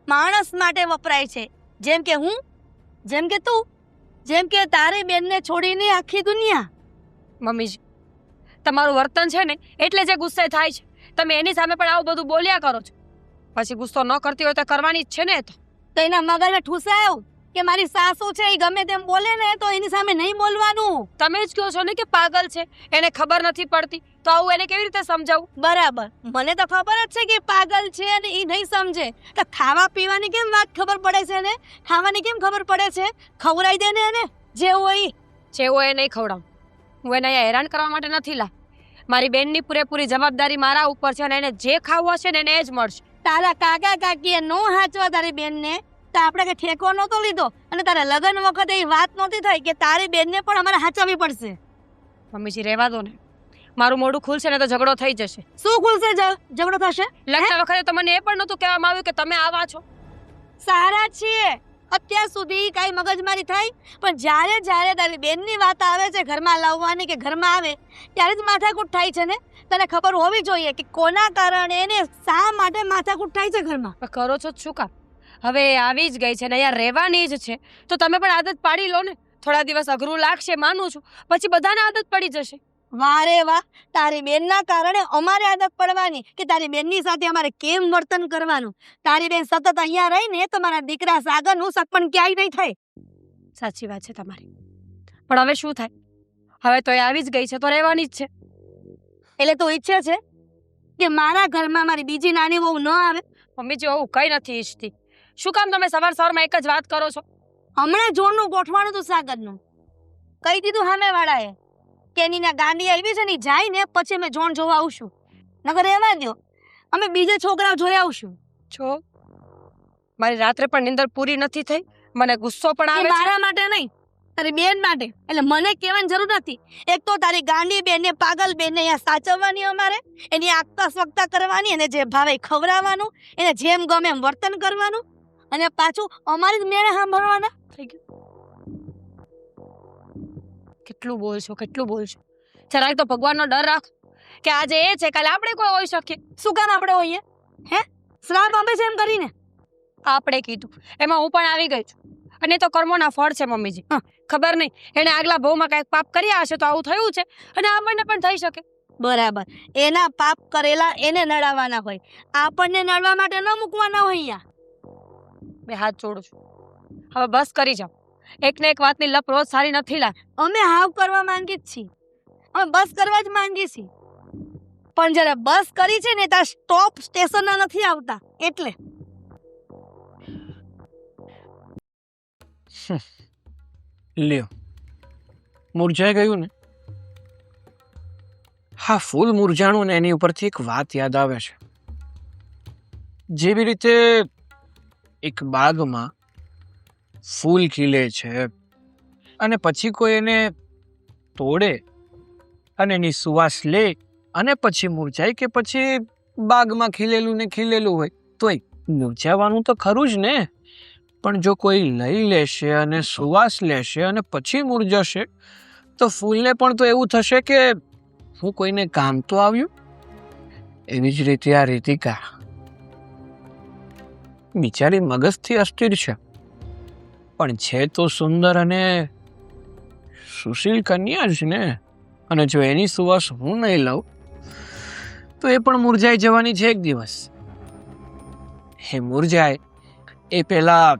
માણસ માટે વપરાય છે. જેમ કે હું, જેમ કે તું. જેમ કે તારી બેનને છોડીને આખી દુનિયા. મમ્મીજી તમારું વર્તન છે ને એટલે જે ગુસ્સે થાય છે. તમે એની સામે પણ આવું બધું બોલ્યા કરો છો. પછી ગુસ્સો ન કરતી હોય તો કરવાની જ છે ને. તો એના મગજમાં ઠૂસાયું કે મારી સાસુ છે એ ગમે તેમ બોલે ને તો એની સામે નહીં બોલવાનું. તમે જ કહો છો ને કે પાગલ છે, એને ખબર નથી પડતી, તો આવું એને કેવી રીતે સમજાવું? બરાબર, મને તો ખબર જ છે કે પાગલ છે અને એ નહીં સમજે. તો ખાવા પીવાની કેમ વાત ખબર પડે છે ને? ખાવાની કેમ ખબર પડે છે? ખવડાવી દે ને એને જે હોય. જેવો એ નહીં ખવડાવું. હું એને અહીંયા હેરાન કરવા માટે નથી લા. મારી બેનની પૂરેપૂરી જવાબદારી મારા ઉપર છે અને એને જે ખાવું હશે ને એને એ જ મળશે. તારા કાકા કાકીએ નો હાચવા તારી બેનને તો આપણે કે ઠેકો નહોતો લીધો અને તારા લગ્ન વખતે એ વાત નહોતી થઈ કે તારી બેનને પણ અમારે હાચવવી પડશે. મમ્મીજી રહેવા દો ને, મારું મોઢું ખુલશે ને તો ઝઘડો થઈ જશે. શું ખુલશે? ઝઘડો થશે? લગ્ન વખતે તો મને એ પણ નહોતું કહેવામાં આવ્યું કે તમે આવા છો. સારા છીએ અત્યાર સુધી કાંઈ મગજમારી થઈ, પણ જ્યારે જ્યારે તારી બેનની વાત આવે છે ઘરમાં લાવવાની કે ઘરમાં આવે ત્યારે જ માથાકૂટ થાય છે ને. તને ખબર હોવી જોઈએ કે કોના કારણે એને શા માટે માથાકૂટ થાય છે ઘરમાં. પણ કરો છો જ શું કામ? હવે એ આવી જ ગઈ છે ને અહીંયા રહેવાની જ છે, તો તમે પણ આદત પાડી લો ને. થોડા દિવસ અઘરું લાગશે માનું છું, પછી બધાને આદત પડી જશે. વારે વાહ, તારી બેનના કારણે અમારે આદત પડવાની કે તારી બેનની સાથે અમારે કેમ વર્તન કરવાનું. તારી બેન સતત અહીંયા રહીને તો મારા દીકરા સાગરનું સપન ક્યાંય નહીં થાય. સાચી વાત છે તમારી, પણ હવે શું થાય? હવે તો એ આવી જ ગઈ છે તો રહેવાની જ છે. એટલે તું ઈચ્છે છે કે મારા ઘરમાં મારી બીજી નાની વહુ ન આવે? મમ્મીજી હું કંઈ નથી ઈચ્છતી. શું કામ તમે સવાર સવારમાં એક જ વાત કરો છો? હમણાં જોરનું ગોઠવાનું તું સાગરનું કહી દીધું સામે વાળાએ કે એની ના ગાંડી આવી છે ને ઈ જાય ને પછી અમે જોણ જોવા આવશું. નકર રહેવા દો, અમે બીજે છોકરાઓ જોઈ આવશું. છો મારી રાત્રે પણ નિંદર પૂરી નથી થઈ, મને ગુસ્સો પણ એ આવે છે. મારા માટે નહીં, તારી બેન માટે. એટલે મને કહેવાની જરૂર નથી. એક તો તારી ગાંડી બેનને પાગલ બેનને અહીંયા સાચવવાની અમારે, એની આગતા સ્વગતા કરવાની, એને જે ભાવે એ ખવડાવવાનું, એને જેમ ગમે એમ વર્તન કરવાનું, અને પાછું અમારી જ મેળે સાંભળવાના. થઈ ગયું. કેટલું બોલશો, કેટલું બોલશો. જરાક તો ભગવાનનો ડર રાખ કે આજે એ છે કાલે આપણે કોઈ હોઈ શકીએ. શું કામ આપણે હોઈએ? હે, શ્રાપ આપે છે એમ કરીને? આપણે કીધું એમાં હું પણ આવી ગઈ છું, અને એ તો કર્મોના ફળ છે મમ્મીજી. ખબર નહીં એને આગલા ભાવમાં કાંઈક પાપ કર્યા હશે તો આવું થયું છે, અને આપણને પણ થઈ શકે. બરાબર, એના પાપ કરેલા એને નડાવવાના હોય, આપણને નડવા માટે ન મૂકવાના હોય. અહીંયા બે હાથ જોડું છું, હવે બસ કરી જાઓ. એકને એક વાતની લપ રોજ સારી નથી લાગ. અમે હાવ કરવા માંગી જ છીએ, અમે બસ કરવા જ માંગીએ છીએ, પણ જ્યારે બસ કરી છે ને ત્યાં સ્ટોપ સ્ટેશનના નથી આવતા એટલે. લ્યો, મુરઝાઈ ગયું ને? હા, ફૂલ મુરઝાણું ને એની ઉપરથી એક વાત યાદ આવે છે. જેવી રીતે એક બાગમાં ફૂલ ખીલે છે અને પછી કોઈ એને તોડે અને એની સુવાસ લે અને પછી મુરઝાય, કે પછી બાગમાં ખીલેલું ને ખીલેલું હોય તોય મુરઝાવાનું તો ખરું જ ને. પણ જો કોઈ લઈ લેશે અને સુવાસ લેશે અને પછી મુરઝાશે તો ફૂલને પણ તો એવું થશે કે હું કોઈને કામ તો આવ્યું. એવી જ રીતે આ રીતિકા બિચારી મગજથી અસ્થિર છે, પણ છે તો સુંદર અને સુશીલ કન્યા જ ને. અને જો એની સુવાસ હું નહીં લઉં તો એ પણ મુરઝાઈ જવાની છે એક દિવસ. એ મુરઝાય એ પહેલા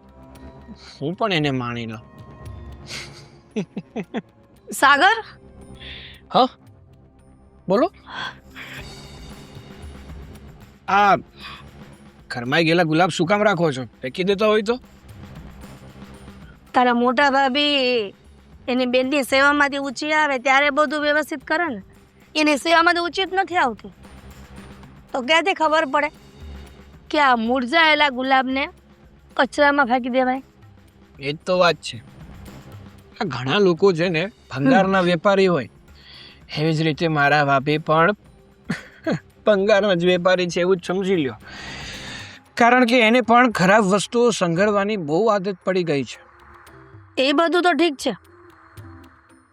હું પણ એને માણી લઉં. સાગર, હા બોલો. આ ઘરમાં ગયેલા ગુલાબ શું કામ રાખો છો? ફેંકી દેતા હોય તો? તારા મોટા ભાભી એની બેનની સેવામાંથી ઊંચી આવે ત્યારે બધું વ્યવસ્થિત કરે ને, એની સેવામાંથી ઊંચી જ નથી આવતી તો ક્યાંથી ખબર પડે કે આ મુરઝાયેલા ગુલાબને કચરામાં ફેંકી દેવાય? એ જ તો વાત છે. આ ઘણા લોકો છે ને ભંગારના વેપારી હોય, એવી જ રીતે મારા ભાભી પણ ભંગારના જ વેપારી છે એવું જ સમજી લ્યો. કારણ કે એને પણ ખરાબ વસ્તુઓ સંઘરવાની બહુ આદત પડી ગઈ છે. એ બધું તો ઠીક છે,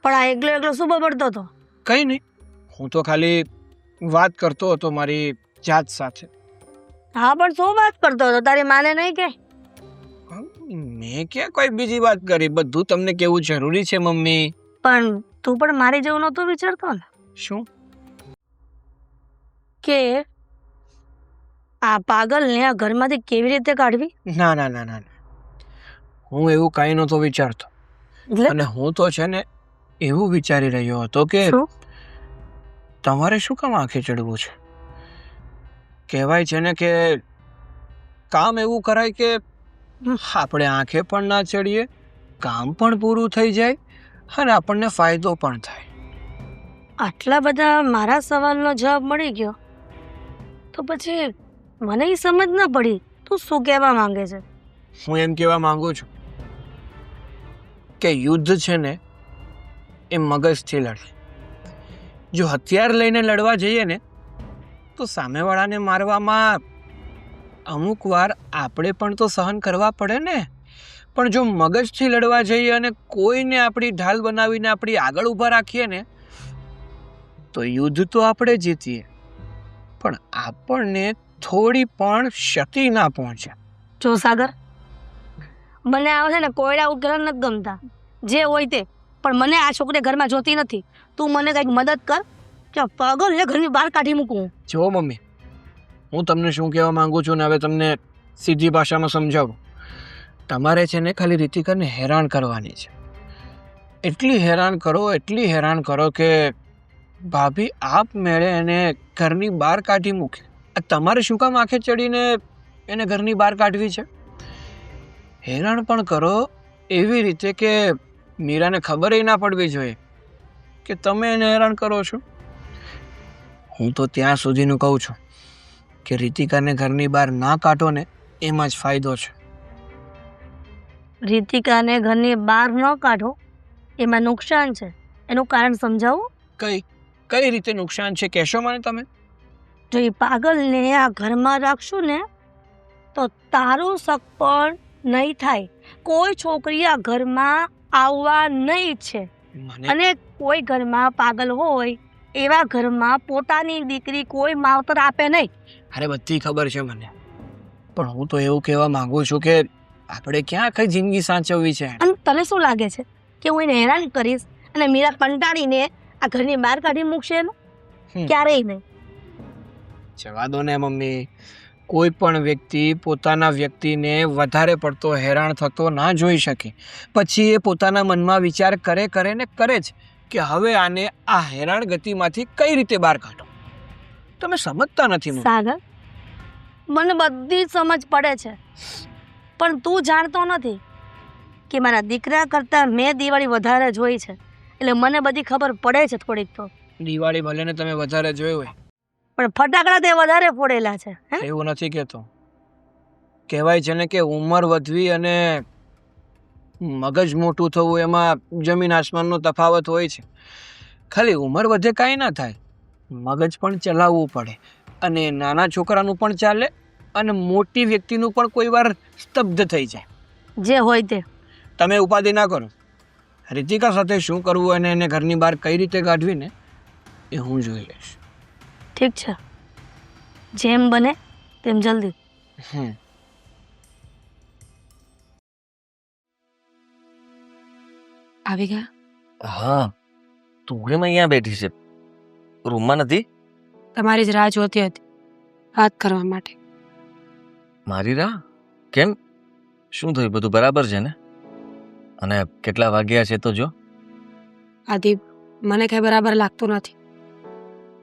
પણ આ એકલો એકલો શું બબડતો હતો? કંઈ નહીં, હું તો ખાલી વાત કરતો હતો મારી જાત સાથે. હા, પણ શું વાત કરતો હતો? તારી માને નહીં કે? મેં ક્યાં કોઈ બીજી વાત કરી? બધું તમને કેવું જરૂરી છે મમ્મી. પણ તું પણ મારી જેવું નહોતો વિચારતો ને શું? કે આ પાગલને આ ઘરમાંથી કેવી રીતે કાઢવી? ના ના ના ના ના. હું એવું કાંઈ નહોતો વિચારતો. એટલે અને હું તો છે ને એવું વિચારી રહ્યો હતો કે શું? તમારે શું કામ આંખે ચડવું છે? કહેવાય છે ને કે કામ એવું કરાય કે આપણે આંખે પણ ના ચડીએ, કામ પણ પૂરું થઈ જાય અને આપણને ફાયદો પણ થાય. આટલા બધા મારા સવાલનો જવાબ મળી ગયો તો પછી મને ઈ સમજ ન પડી તું શું કહેવા માંગે છે. હું એમ કહેવા માંગુ છું કે યુદ્ધ છે ને એ મગજથી લડે. જો હથિયાર લઈને લડવા જઈએ ને તો સામેવાળાને મારવામાં અમુક વાર આપણે પણ તો સહન કરવા પડે ને. પણ જો મગજથી લડવા જઈએ અને કોઈને આપણી ઢાલ બનાવીને આપણી આગળ ઊભા રાખીએ ને તો યુદ્ધ તો આપણે જીતીએ પણ આપણને થોડી પણ ક્ષતિ ના પહોંચે. જો સાગર, મને આવે છે ને કોયડા ઉકેલા નથી ગમતા, જે હોય તે, પણ મને આ છોકરી ઘરમાં જોતી નથી. તું મને કંઈક મદદ કર કે આ પાગલને ઘરની બહાર કાઢી મૂકું. જો મમ્મી, હું તમને શું કહેવા માંગુ છું ને હવે તમને સીધી ભાષામાં સમજાવું. તમારે છે ને ખાલી રીતિકાને હેરાન કરવાની છે. એટલી હેરાન કરો કે ભાભી આપમેળે એને ઘરની બહાર કાઢી મૂકે. તમારે શું કામ આંખે ચડીને એને ઘરની બહાર કાઢવી છે? હેરાન પણ કરો એવી રીતે કે મીરાને ખબર ના પડવી જોઈએ કે તમે એને હેરાન કરો છો. હું તો ત્યાં સુધીનું કહું છું કે રીતિકાને ઘરની બહાર ના કાઢો ને એમાં જ ફાયદો છે. રીતિકાને ઘરની બહાર ન કાઢો એમાં નુકસાન છે, એનું કારણ સમજાવું. કઈ રીતે નુકસાન છે કહેશો મને તમે? જો એ પાગલને આ ઘરમાં રાખશું ને તો તારું શક પણ નહીં થાય. કોઈ છોકરી આ ઘરમાં આવવા નહીં છે. મને અને કોઈ ઘરમાં પાગલ હોય એવા ઘરમાં પોતાની દીકરી કોઈ માવતર આપે નહીં. અરે બધી ખબર છે મને, પણ હું તો એવું કહેવા માંગુ છું કે આપણે ક્યાં કઈ જિંદગી સાચવવી છે. અને તને શું લાગે છે કે હું એને હેરાન કરીશ અને મીરા કંટાળીને આ ઘરની બહાર કાઢી મૂકશે એનું? ક્યારેય નહીં. જવા દો ને મમ્મી. કોઈ પણ વ્યક્તિ પોતાના વ્યક્તિને વધારે પડતો હેરાન થતો ના જોઈ શકે. પછી એ પોતાના મનમાં વિચાર કરે જ કે હવે આને આ હેરાન ગતિમાંથી કઈ રીતે બહાર કાઢો. તમે સમજતા નથી મમ્મી. સાગર, મને બધી જ સમજ પડે છે, પણ તું જાણતો નથી કે મારા દીકરા કરતાં મેં દિવાળી વધારે જોઈ છે, એટલે મને બધી ખબર પડે છે થોડીક તો. દિવાળી ભલે ને તમે વધારે જોયું હોય પણ ફટાકડા તે વધારે ફોડેલા છે. હે? એવું નથી કહેતો. કહેવાય છે ને કે ઉંમર વધવી અને મગજ મોટું થવું એમાં જમીન આસમાનનો તફાવત હોય છે. ખાલી ઉંમર વધે કાંઈ ના થાય, મગજ પણ ચલાવવું પડે. અને નાના છોકરાનું પણ ચાલે અને મોટી વ્યક્તિનું પણ કોઈ વાર સ્તબ્ધ થઈ જાય. જે હોય તે. તમે ઉપાધિ ના કરો. રીતિકા સાથે શું કરવું અને એને ઘરની બહાર કઈ રીતે કાઢવી ને એ હું જોઈ લઈશ. ઠીક છે, જેમ બને તેમ જલ્દી. આવી ગયા? હા, તું કેમ અહીંયા બેઠી છે? રૂમમાં નથી? તમારી જ રાહ જોતી હતી વાત કરવા માટે. મારી રાહ? કેમ? શું થયું? બધું બરાબર છે ને? અને કેટલા વાગ્યા છે તો જો. આદિ, મને કઈ બરાબર લાગતું નથી.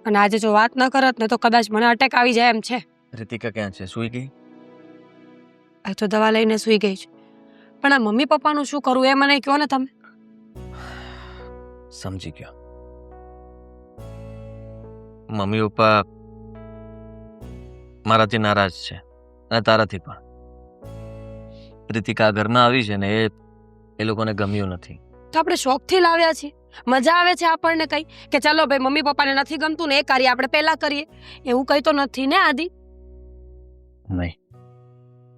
અને આજે જો વાત ન કરત ને તો કદાચ મને અટેક આવી જાય એમ છે. રીતિકા ક્યાં છે? સૂઈ ગઈ? એ તો દવા લઈને સૂઈ ગઈ છે. પણ આ મમ્મી પપ્પાનું શું કરવું એ મને કહો ને તમે. સમજી ગયો. મમ્મી પપ્પા મારાથી નારાજ છે અને તારાથી પણ. રીતિકા ઘરમાં આવી છે ને એ લોકોને ગમ્યું નથી. તો આપણે શોખથી લાવ્યા છીએ. મજા આવે છે આપણને કઈ કે ચાલો ભાઈ મમ્મી પપ્પાને નથી ગમતું ને એ કાર્ય આપણે પહેલા કરીએ, એવું કઈ તો નથી ને આદિ? નહીં,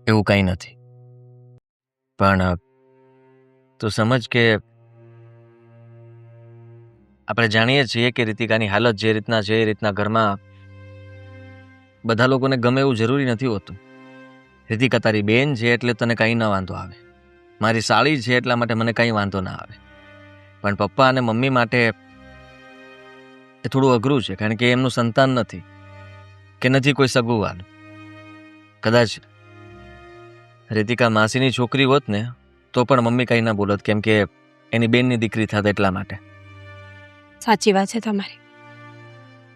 એવું કંઈ નથી. પણ તું સમજ કે આપણે જાણીએ છીએ કે રીતિકાની હાલત જે રીતના છે એ રીતના ઘરમાં બધા લોકોને ગમે એવું જરૂરી નથી હોતું. રીતિકા તારી બેન છે એટલે તને કંઈ ન વાંધો આવે, મારી સાળી છે એટલા માટે મને કંઈ વાંધો ના આવે. પણ પપ્પા અને મમ્મી માટે એ થોડું અઘરું છે, કારણ કે એમનું સંતાન નથી કે નથી કોઈ સગું વાલું. કદાચ રીતિકા માસીની છોકરી હોત ને તો પણ મમ્મી કંઈ ના બોલત, કેમ કે એની બેનની દીકરી થાત એટલા માટે. સાચી વાત છે તમારી.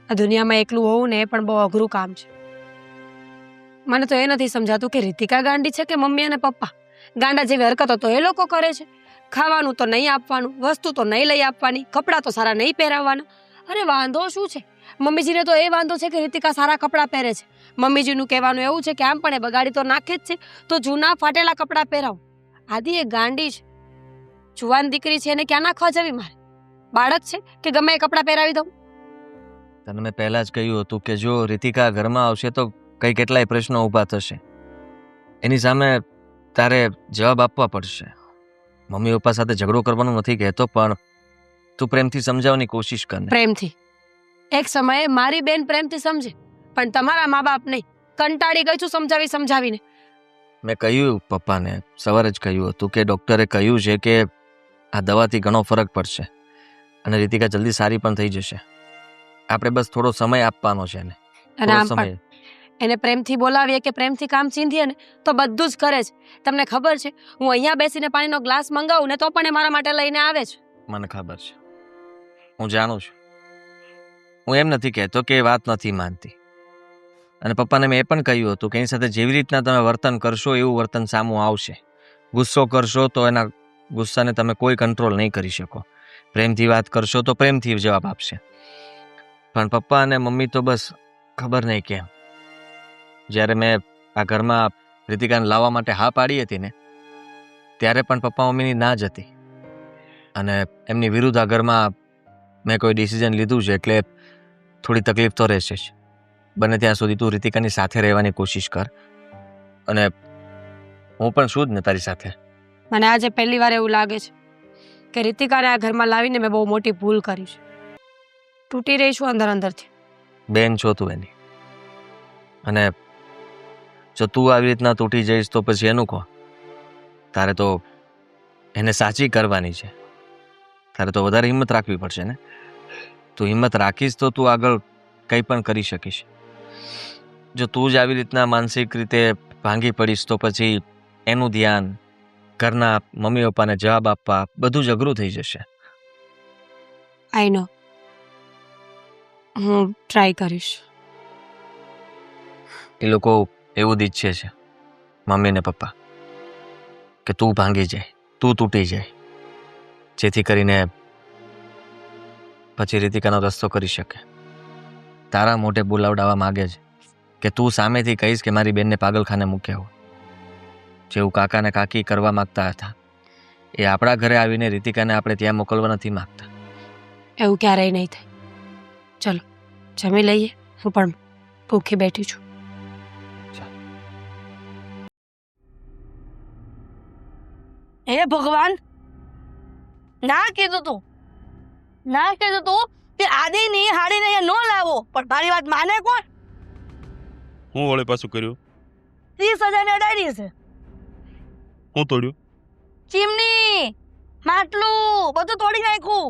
આ દુનિયામાં એકલું હોવું ને એ પણ બહુ અઘરું કામ છે. મને તો એ નથી સમજાતું કે રીતિકા ગાંડી છે કે મમ્મી અને પપ્પા. ગાંડા જેવી હરકતો તો એ લોકો કરે છે. ખાવાનું તો નહીં આપવાનું, વસ્તુ તો નહીં લઈ આપવાની, કપડાં તો સારા નહીં પહેરાવવાના. અરે વાંધો શું છે? મમ્મીજીને તો એ વાંધો છે કે રીતિકા સારા કપડાં પહેરે છે. મમ્મીજીનું કહેવાનું એવું છે કે આમ પણ એ બગાડી તો નાખે જ છે, તો જૂના ફાટેલા કપડાં પહેરાવો. આદિ એ ગાંડી છે, જુવાન દીકરી છે, એને ક્યાં નાખવા જવી મારે? બાળક છે કે ગમે એ કપડાં પહેરાવી દઉં? તને મેં પહેલાં જ કહ્યું હતું કે જો રીતિકા ઘરમાં આવશે તો કંઈ કેટલાય પ્રશ્નો ઊભા થશે. એની સામે તારે જવાબ આપવા પડશે. મમ્મી પપ્પા સાથે ઝઘડો કરવાનું નથી કહેતો, પણ તું પ્રેમથી સમજાવવાની કોશિશ કર. પ્રેમથી એક સમયે મારી બેન પ્રેમથી સમજે, પણ તમારા મા બાપ નહીં. કંટાળી ગઈ છું સમજાવીને. મેં કહ્યું પપ્પાને, સવારે જ કહ્યું હતું કે ડૉક્ટરે કહ્યું છે કે આ દવાથી ઘણો ફરક પડશે અને રીતિકા જલ્દી સારી પણ થઈ જશે. આપણે બસ થોડો સમય આપવાનો છે એને. અને આમ પણ એને પ્રેમથી બોલાવીએ કે પ્રેમથી કામ ચીંધીએ ને તો બધું જ કરે છે. તમને ખબર છે, હું અહીંયા બેસીને પાણીનો ગ્લાસ મંગાવું ને તો પણ એ મારા માટે લઈને આવે છે. મને ખબર છે, હું જાણું છું. હું એમ નથી કહેતો કે એ વાત નથી માનતી. અને પપ્પાને મેં એ પણ કહ્યું હતું કે એની સાથે જેવી રીતના તમે વર્તન કરશો એવું વર્તન સામું આવશે. ગુસ્સો કરશો તો એના ગુસ્સાને તમે કોઈ કંટ્રોલ નહીં કરી શકો. પ્રેમથી વાત કરશો તો પ્રેમથી જવાબ આપશે. પણ પપ્પા અને મમ્મી તો બસ ખબર નહીં કેમ, જ્યારે મેં આ ઘરમાં રીતિકાને લાવવા માટે હા પાડી હતી ને ત્યારે પણ પપ્પા મમ્મીની ના જ હતી. અને એમની વિરુદ્ધ આ ઘરમાં મેં કોઈ ડિસિઝન લીધું છે એટલે થોડી તકલીફ તો રહેશે જ. બને ત્યાં સુધી તું રીતિકાની સાથે રહેવાની કોશિશ કર, અને હું પણ છું જ ને તારી સાથે. મને આજે પહેલી વાર એવું લાગે છે કે રીતિકાને આ ઘરમાં લાવીને મેં બહુ મોટી ભૂલ કરી છે. તૂટી રહી છું અંદરથી. બેન છો તું એની, અને જો તું આવી રીતના તૂટી જઈશ તો પછી એનું કહો. તારે તો એને સાચી કરવાની છે. તારે તો વધારે હિંમત રાખવી પડશે ને. તું હિંમત રાખીશ તો તું આગળ કંઈ પણ કરી શકીશ. જો તું જ આવી રીતના માનસિક રીતે ભાંગી પડીશ તો પછી એનું ધ્યાન, ઘરના મમ્મી પપ્પાને જવાબ આપવા બધું જ અઘરું થઈ જશે. આઈ નો, હું ટ્રાય કરીશ. એ લોકો એવું જ ઈચ્છે છે, મમ્મી ને પપ્પા, કે તું ભાંગી જાય, તું તૂટી જાય, જેથી કરીને પછી રીતિકાનો રસ્તો કરી શકે. તારા મોઢે બોલાવડાવવા માગે છે કે તું સામેથી કહીશ કે મારી બેનને પાગલખાને મૂક્યા હોય. જેવું કાકા ને કાકી કરવા માંગતા હતા એ આપણા ઘરે આવીને રીતિકાને આપણે ત્યાં મોકલવા નથી માંગતા. એવું ક્યારેય નહીં થાય. ચલો જમી લઈએ, હું પણ ભૂખી બેઠી છું. હે ભગવાન, ના કીધું તું કે આદિની હાડીને અહીંયા ન લાવો, પણ મારી વાત માને કોણ? હું વળે પાછું કર્યું? 30,000 ની અડાડી છે. હું તોડ્યું? ચીમની, માટલું બધું તોડી નાખ્યું,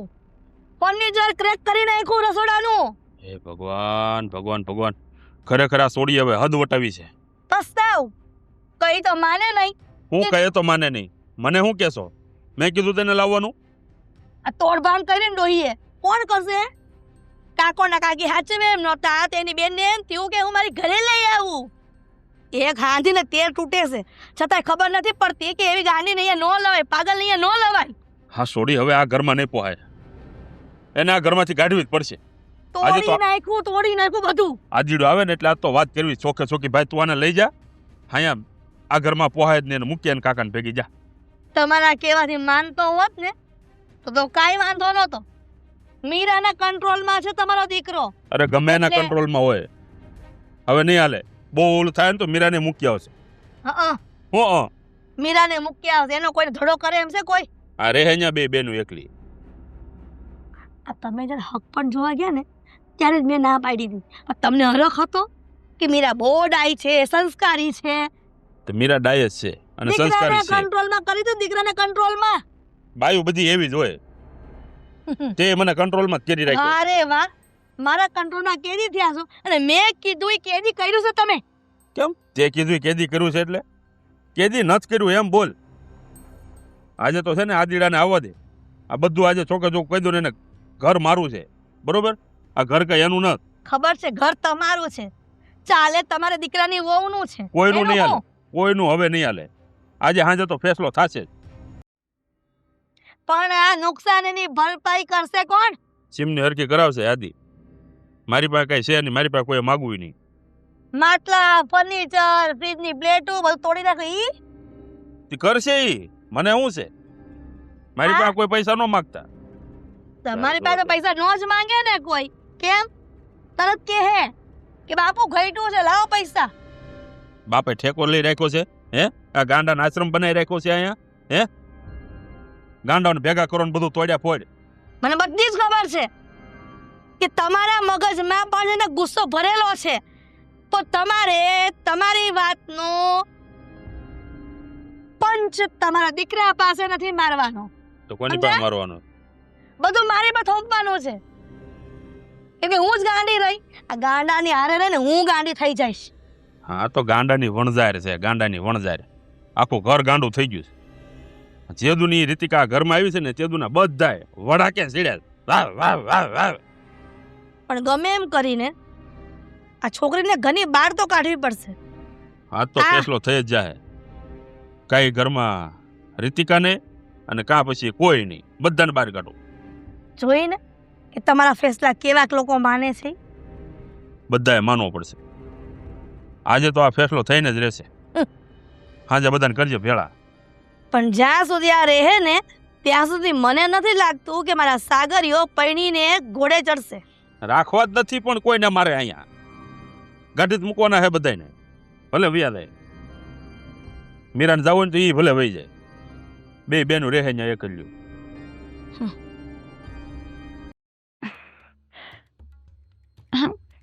ફર્નિચર ક્રેક કરી નાખ્યું રસોડાનું. હે ભગવાન ભગવાન ભગવાન, ખરેખર આ સોડી હવે હદ વટાવી છે. પસ્તાવ, કઈ તો માને નહીં. હું કહે તો માને નહીં, મને શું કહેશો? મેં કીધું તેને લાવવાનું. આ તોડભાન કરીને ડોહીએ કોણ કરશે? કાકો ના કાકી હાચવે એમ નહોતા, તેની બેન ને એમ થયું કે હું મારી ઘરે લઈ આવું. એક હાંધીને તેર તૂટે છે, છતાંય ખબર નથી પડતી કે એવી ગાંડી ને અહીંયા ન લવાય, પાગલ ને અહીંયા ન લવાય. હા સોડી હવે આ ઘરમાં નહીં પોહાય, એને આ ઘરમાંથી કાઢવી જ પડશે. તોડી નાખ્યું બધું. આજીડો આવે ને એટલે આજ તો વાત કરવી ચોખે ચોખી. ભાઈ તું આને લઈ જા, હા આ ઘરમાં પોહાય જ ને, એને મૂકી અને કાકાને ભેગી જા. તમારા કહેવાથી માનતો હોત ને તો કાંઈ વાંધો નહોતો. મીરાના કંટ્રોલમાં છે તમારો દીકરો. અરે ગમે એના કંટ્રોલમાં હોય, હવે નહીં હાલે. બહુ ઓલું થાય ને તો મીરાને મૂકી આવશે. મીરાને મૂકી આવશે, એનો કોઈ ધડો કરે એમ છે કોઈ? અરે અહીંયા બે બેનું એકલી. આ તમે જ્યારે હક પણ જોવા ગયા ને ત્યારે જ મેં ના પાડી દીધી. તમને હરખ હતો કે મીરા બહુ ડાઈ છે, સંસ્કારી છે. તો મીરા ડાયસ છે અને દીકરાને સંસ્કારી છે. કંટ્રોલમાં કરી દો, દીકરાને કંટ્રોલમાં. બાયું બધી એવી જ હોય. તે મને કંટ્રોલમાં જ કરી રાખી. અરે વાહ, મારા કંટ્રોલમાં કેદી થયા છો અને મેં કીધું ઈ કેદી કર્યું છે તમે? કેમ તે કીધું ઈ કેદી કર્યું છે એટલે કેદી નથ કર્યું એમ બોલ. આજે તો છે ને આદિડાને આવવા દે. આ બધું આજે ચોકે ચોક કહી દો ને એને ઘર મારું છે બરોબર. આ ઘર કઈ એનું નથી. ખબર છે ઘર તમારું છે, ચાલે તમારા દીકરાની વહુનું છે. કોઈનું એનું નહીં હાલે, હું? કોઈનું હવે નહીં હાલે. આજે સાંજે તો ફેસલો થશે જ. પણ આ નુકસાનીની ભરપાઈ કરશે કોણ? સિમની હરકી કરાવશે આદિ. મારી પાસે કઈ છે નહીં, મારી પાસે કોઈ માગવું નહીં. માટલા, ફર્નિચર, ફ્રીજની પ્લેટો બધું તોડી નાખે ઈ. તે કરશે ઈ, મને શું છે. મારી પાસે કોઈ પૈસા ન માગતા. તમારી પાસે પૈસા નો જ માંગે ને કોઈ. કેમ? તરત કહે કે બાપુ ઘટ્યું છે, લાવો પૈસા. બાપે ઠેકો લઈ રાખ્યો છે હે? આ ગાંડાનો આશ્રમ બનાવી રાખ્યો છે અહીંયા હે? ગાંડાઓને ભેગા કરો ને બધું તોડ્યા ફોડ. મને બધી જ ખબર છે કે તમારા મગજમાં પણ એને ગુસ્સો ભરેલો છે, તો તમારે તમારી વાતનો પંચ તમારા દીકરા પાસે નથી મારવાનો, તો કોની સમજ્યા? પાસે મારવાનો? બધું મારી પર થોપવાનું છે. કેમ કે હું જ ગાંડી રહી, આ ગાંડાની હારે રહીને હું ગાંડી થઈ જઈશ. હા તો ગાંડાની વણઝાર છે, ગાંડાની વણઝાર. આખું ઘર ગાંડું થઈ ગયું છે. જેદુની રીતિકા ઘરમાં આવી છે ને તેદુના બધાય વડાકે સીડ્યા. વાહ વાહ વાહ વાહ. પણ ગમે એમ કરીને આ છોકરીને ઘરની બહાર તો કાઢવી પડશે. આ તો આ. ફેસલો થઈ જ જાય. કાંઈ ઘરમાં રીતિકાને અને કાં પછી કોઈ નહીં, બધાને બહાર કાઢો. જોઈને કે તમારા ફેસલા કેવાક લોકો માને છે. બધાએ માનવો પડશે. આજે તો આ ફેસલો થઈને જ રહેશે. હાજે બધાને કરજો ભેળા. પણ જ્યાં સુધી આ રહે ને ત્યાં સુધી મને નથી લાગતું કે મારા સાગરીઓ પૈણીને ઘોડે ચડશે. રાખવા જ નથી પણ કોઈને મારે અહીંયા ગાડી જ મૂકવાના હે બધાને. ભલે વ્યા જાય. મીરાને જવું ને તો એ ભલે વહી જાય. બે બેનું રહે અહીંયા એક જ લ્યું.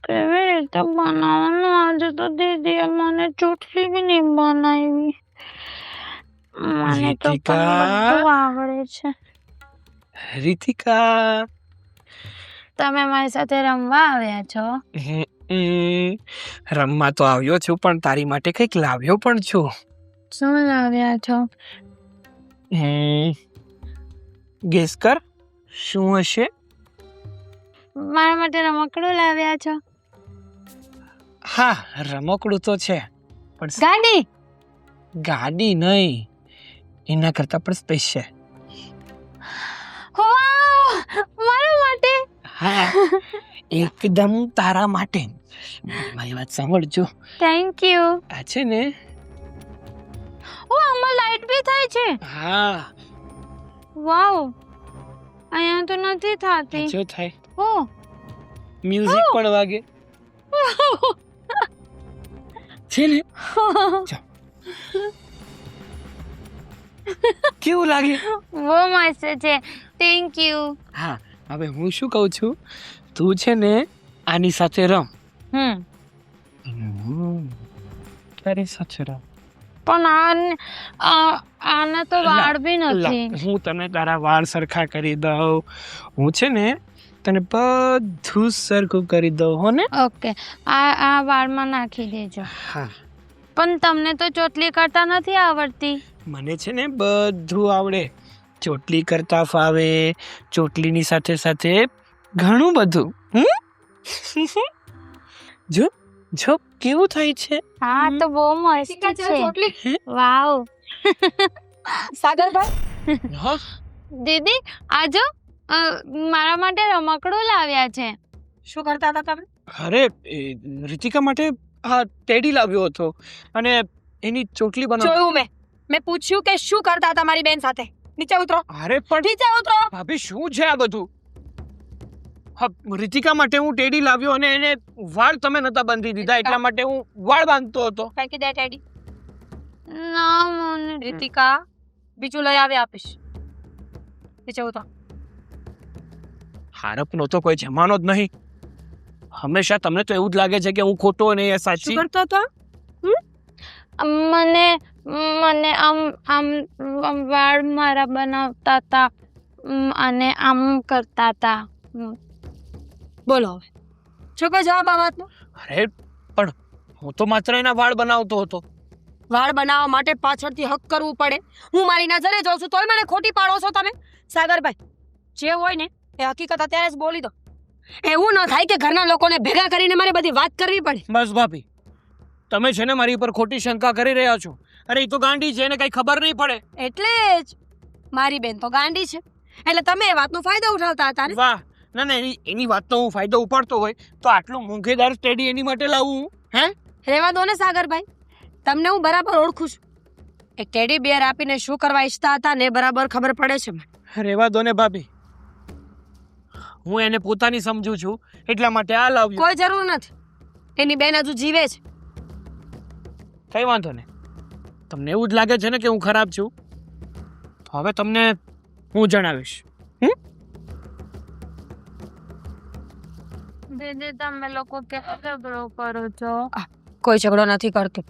કેવી રીતે બનાવવાનું? આજે તો દીદીએ મને ચોટલી બી નહીં બનાવી. મને તો પણ રીતિકા. બધું આવડે છે. રીતિકા. તમે મારી સાથે રમવા આવ્યા છો? રમવા તો આવ્યો છું પણ તારી માટે કંઈક લાવ્યો પણ છું. શું લાવ્યા છો? ગેસ કર શું હશે? મારા માટે રમકડું લાવ્યા છો? હા રમકડું તો છે પણ ગાડી? ગાડી નહીં, એના કરતા પણ સ્પેશિયલ. વાવ! મારા માટે? હા એકદમ તારા માટે. મારી વાત સાંભળજો. Thank you. આ છે ને, ઓ આમાં લાઈટ બી થાય છે. હા વાવ! અહીંયા તો નથી થતી. જો થાય, ઓ મ્યુઝિક પણ વાગે છે ને. કેવું લાગે? બહુ મસ્ત છે. Thank you. હા હવે હું શું કહું છું, તું છે ને આની સાથે રમ. તારી સાથે રમ. પણ આના તો વાળ બી નથી. હું તને તારા વાળ સરખા કરી દઉં. હું છે ને તને બધું સરખું કરી દઉં હો ને. ઓકે, આ વાળમાં નાખી દેજો. હા પણ તમને તો ચોટલી કરતા નથી આવડતી. મને છે ને બધું આવડે. ચોટલી કરતા ફાવે, ચોટલીની સાથે સાથે ઘણું બધું. જો જો કેવું થાય છે. હા તો બહુ મસ્ત છે. વાવ! સાગરભાઈ, હા દીદી આજો મારા માટે રમકડું લાવ્યા છે. શું કરતા હતા તમે? અરે રીતિકા માટે આ ટેડી લાવ્યો હતો અને એની ચોટલી બનાવ. જોયું મેં પૂછ્યું કે શું કરતા હતા મારી બેન સાથે. નીચે ઉતરો, અરે પણ નીચે ઉતરો. ભાભી શું છે આ બધું? હા રીતિકા માટે હું ટેડી લાવ્યો અને એને વાળ તમે નતા બાંધી દીધા એટલા માટે હું વાળ બાંધતો હતો. ફેંકી દે ટેડી. ના મને રીતિકા, બીજું લઈ આવે આપીશ. નીચે ઉતરો. હારપનો તો કોઈ જમાનો જ નહીં. હંમેશા તમને તો એવું જ લાગે છે કે હું ખોટો અને એ સાચી. શું કરતા હતા? મને મને આમ આમ વાળ મારા બનાવતા હતા અને આમ કરતા હતા. બોલો હવે શું કોઈ જવાબ આ વાતનો? અરે પણ હું તો માત્ર એના વાળ બનાવતો હતો. વાળ બનાવવા માટે પાછળથી હક કરવું પડે. હું મારી નજરે જોઉં છું તોય મને ખોટી પાડો છો તમે. સાગરભાઈ, જે હોય ને એ હકીકત અત્યારે જ બોલી દો. એવું ન થાય કે ઘરના લોકોને ભેગા કરીને મારે બધી વાત કરવી પડે. બસ ભાભી, તમે છે ને મારી પર ખોટી શંકા કરી રહ્યા છો. અરે એ તો ગાંડી છે, એને કઈ ખબર નહીં પડે. એટલે જ મારી બેન તો ગાંડી છે એટલે તમે એ વાતનો ફાયદો ઉઠાવતા હતા ને. વાહ, ના ના, એની વાતનો હું ફાયદો ઉપાડતો હોય તો આટલું મોંઘેદાર સ્ટેડી એની માટે લાવું હું? હે, રહેવા દો ને સાગરભાઈ, તમને હું બરાબર ઓળખું છું. એક ટેડી બિયર આપીને શું કરવા ઈચ્છતા હતા ને બરાબર ખબર પડે છે મને. રહેવા દો ને ભાભી, હું એને પોતાની સમજુ છું એટલા માટે આ લાવ્યું. કોઈ જરૂર નથી. એની બેન હજુ જીવે છે. કઈ વાંધો ને, તમને એવું જ લાગે છે ને કે હું ખરાબ છું? તો હવે તમને હું જણાવીશ. દીદી તમે લોકો કેમ ઝઘડો કરો છો? કોઈ ઝઘડો નથી કરતો.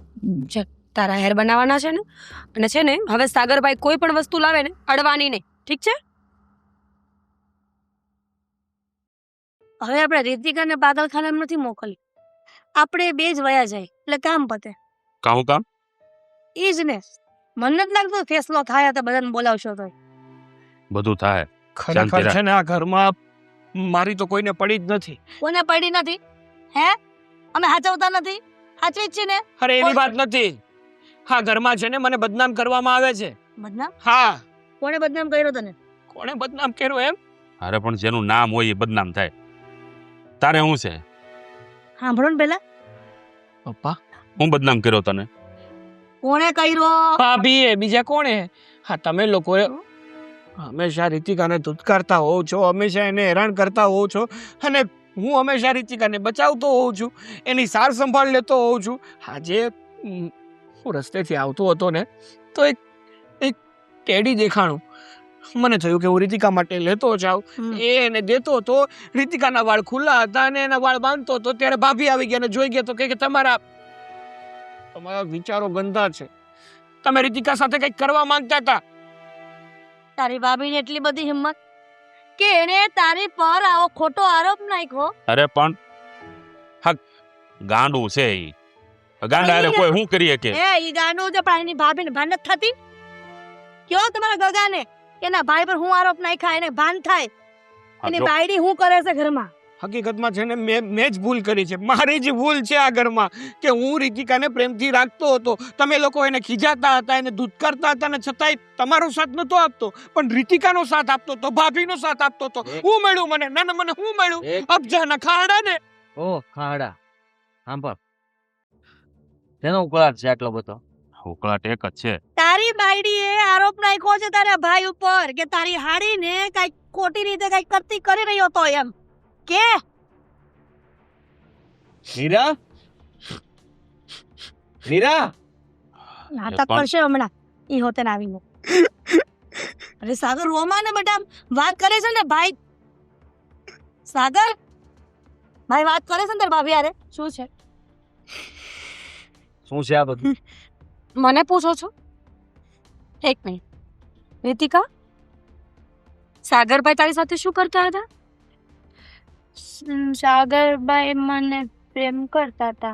છે તારા હેર બનાવવાના છે ને, અને છે ને હવે સાગરભાઈ કોઈ પણ વસ્તુ લાવે ને અડવાની નહીં, ઠીક છે? હવે આપણે રીતિકાને પાગલખાનામાં નથી મોકલી, આપણે બે જ વયા જાય એટલે કામ પતે. કામ ઈ જ ને, મને નથી લાગતું ફેસલો થાય તો બધાને બોલાવશો તો. બધું થાય. ખરેખર છે ને આ ઘરમાં મારી તો કોઈને પડી જ નથી. કોને પડી નથી? હે, અમે હાચવતા નથી? હાચવી જ છે ને. અરે એની વાત નથી. હા, ઘરમાં છે ને મને બદનામ કરવામાં આવે છે. બદનામ? હા. કોને બદનામ કર્યો તને? કોણે બદનામ કર્યો એમ? અરે પણ જેનું નામ હોય એ બદનામ થાય. તારે શું છે? સાંભળો ને પેલા, પપ્પા, હું બદનામ કર્યો તને? કોણે કર્યો? ભાભી એ બીજા કોણે? હા, તમે લોકો હંમેશા રીતિકાને ધુતકારતા હોવ છો, હંમેશા એને હેરાન કરતા હોવ છો, અને હું હંમેશા રીતિકાને બચાવતો હોઉં છું, એની સાર સંભાળ લેતો હોઉં છું. આજે હું રસ્તેથી આવતો હતો ને તો એક ટેડી દેખાણું. મને થયું કે હું રીતિકા માટે લેતો જાઉં. એ એને દેતો હતો. રીતિકાના વાળ ખુલ્લા હતા અને એના વાળ બાંધતો હતો ત્યારે ભાભી આવી ગયા અને જોઈ ગયા તો કે તમારા વિચારો ગંદા છે. તમે રીતિકા સાથે કંઈક કરવા માંગતા હતા. તારી ભાભીને એટલી બધી હિંમત કે એને તારી પર આવો ખોટો આરોપ નાખ્યો. અરે પણ હક ગાંડું છે ઈ. ગાંડા અરે કોઈ શું કરીએ કે? એ ઈ ગાંડો છે પણ એની ભાભીને ભાન નથી થતી. કયો તમારા ગગાને એના ભાઈ પર હું આરોપ નાખ્યા એને ભાન થાય. એની બાયડી હું કરે છે ઘરમાં? હકીકતમાં છે ને મેં જ ભૂલ કરી છે. મારી જ ભૂલ છે આ ઘરમાં કે હું રીતિકાને પ્રેમથી રાખતો હતો. તમે લોકો એને ખીજાતા હતા, એને ધુતકારતા હતા, ને છતાંય તમારો સાથ નતો આપતો, પણ રીતિકાનો સાથ આપતો હતો, ભાભીનો સાથ આપતો હતો. હું મળ્યું મને? ના ના, મને હું મળ્યું? અબજાના ખાડા ને. ઓ ખાડા, સાંભળ, તેનો ઉકળાટ છે આટલો બધો? ઉકળાટ એક જ છે. તારી બાયડીએ આરોપ નાખ્યો છે તારા ભાઈ ઉપર કે તારી હાડીને કઈક ખોટી રીતે કઈક કરતી કરી રહ્યો તો એમ કે. મીરા, મીરા, નાટક કરશે હમણાં ઈ હોતે ને આવીને. અરે સાગર રોમા ને બેટા વાત કરે છે ને ભાઈ. સાગર ભાઈ વાત કરે છે ને તાર ભાભી યારે. શું છે? શું છે આ બધું? મને પૂછો છો? એક મિનિટ, રીતિકા, સાગરભાઈ તારી સાથે શું કરતા હતા? સાગરભાઈ મને પ્રેમ કરતા હતા.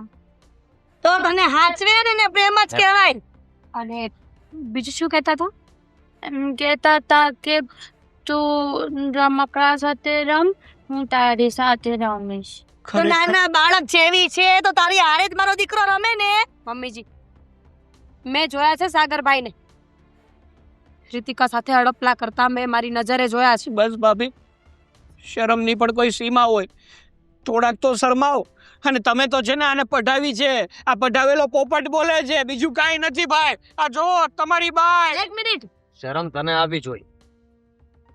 તો તને હાચવે ને પ્રેમ જ કહેવાય. અને બીજું શું કહેતા હતા? એમ કહેતા હતા કે તું રમકડા સાથે રમ, હું તારી સાથે રમીશ. તો નાના બાળક જેવી છે તો તારી હારે જ મારો દીકરો રમે ને. મમ્મીજી, મેં જોયા છે સાગરભાઈને રીતિકા સાથે હડપલા કરતા. મેં મારી નજરે જોયા છે. બસ ભાભી, શરમની પણ કોઈ સીમા હોય. થોડાક તો શરમાવો. અને તમે તો છે ને આને પઢાવી છે. આ પઢાવેલો પોપટ બોલે છે, બીજું કાંઈ નથી ભાઈ. આ જો તમારી બાઈ. એક મિનિટ, શરમ તને આવી જોઈએ.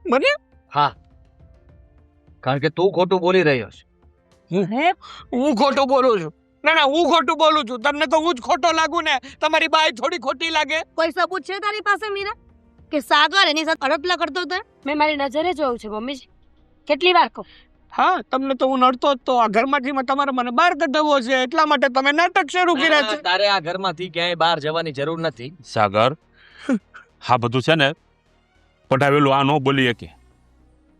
મને? હા, કારણ કે તું ખોટું બોલી રહ્યો છે. હું ખોટું બોલું છું? ના ના, હું ખોટું બોલું છું? તમને તો હું જ ખોટો લાગુ ને? તમારી બાઈ થોડી ખોટી લાગે? કોઈ સબૂત છે તારી પાસે મીરા કે સાગર એની સાથે હડપલા કરતો હતો? મેં મારી નજરે જોયું છે મમ્મીજી. કેટલી વાર કહું? હા તમને તો હું નડતો જ તો આ ઘરમાંથી તમારે મને બહાર કઢાવવો છે એટલા માટે તમે નાટક શરૂ કર્યા છે. તારે આ ઘરમાંથી ક્યાંય બહાર જવાની જરૂર નથી. સાગર હા બધું છે ને પટાવેલું આ ન બોલી શકે.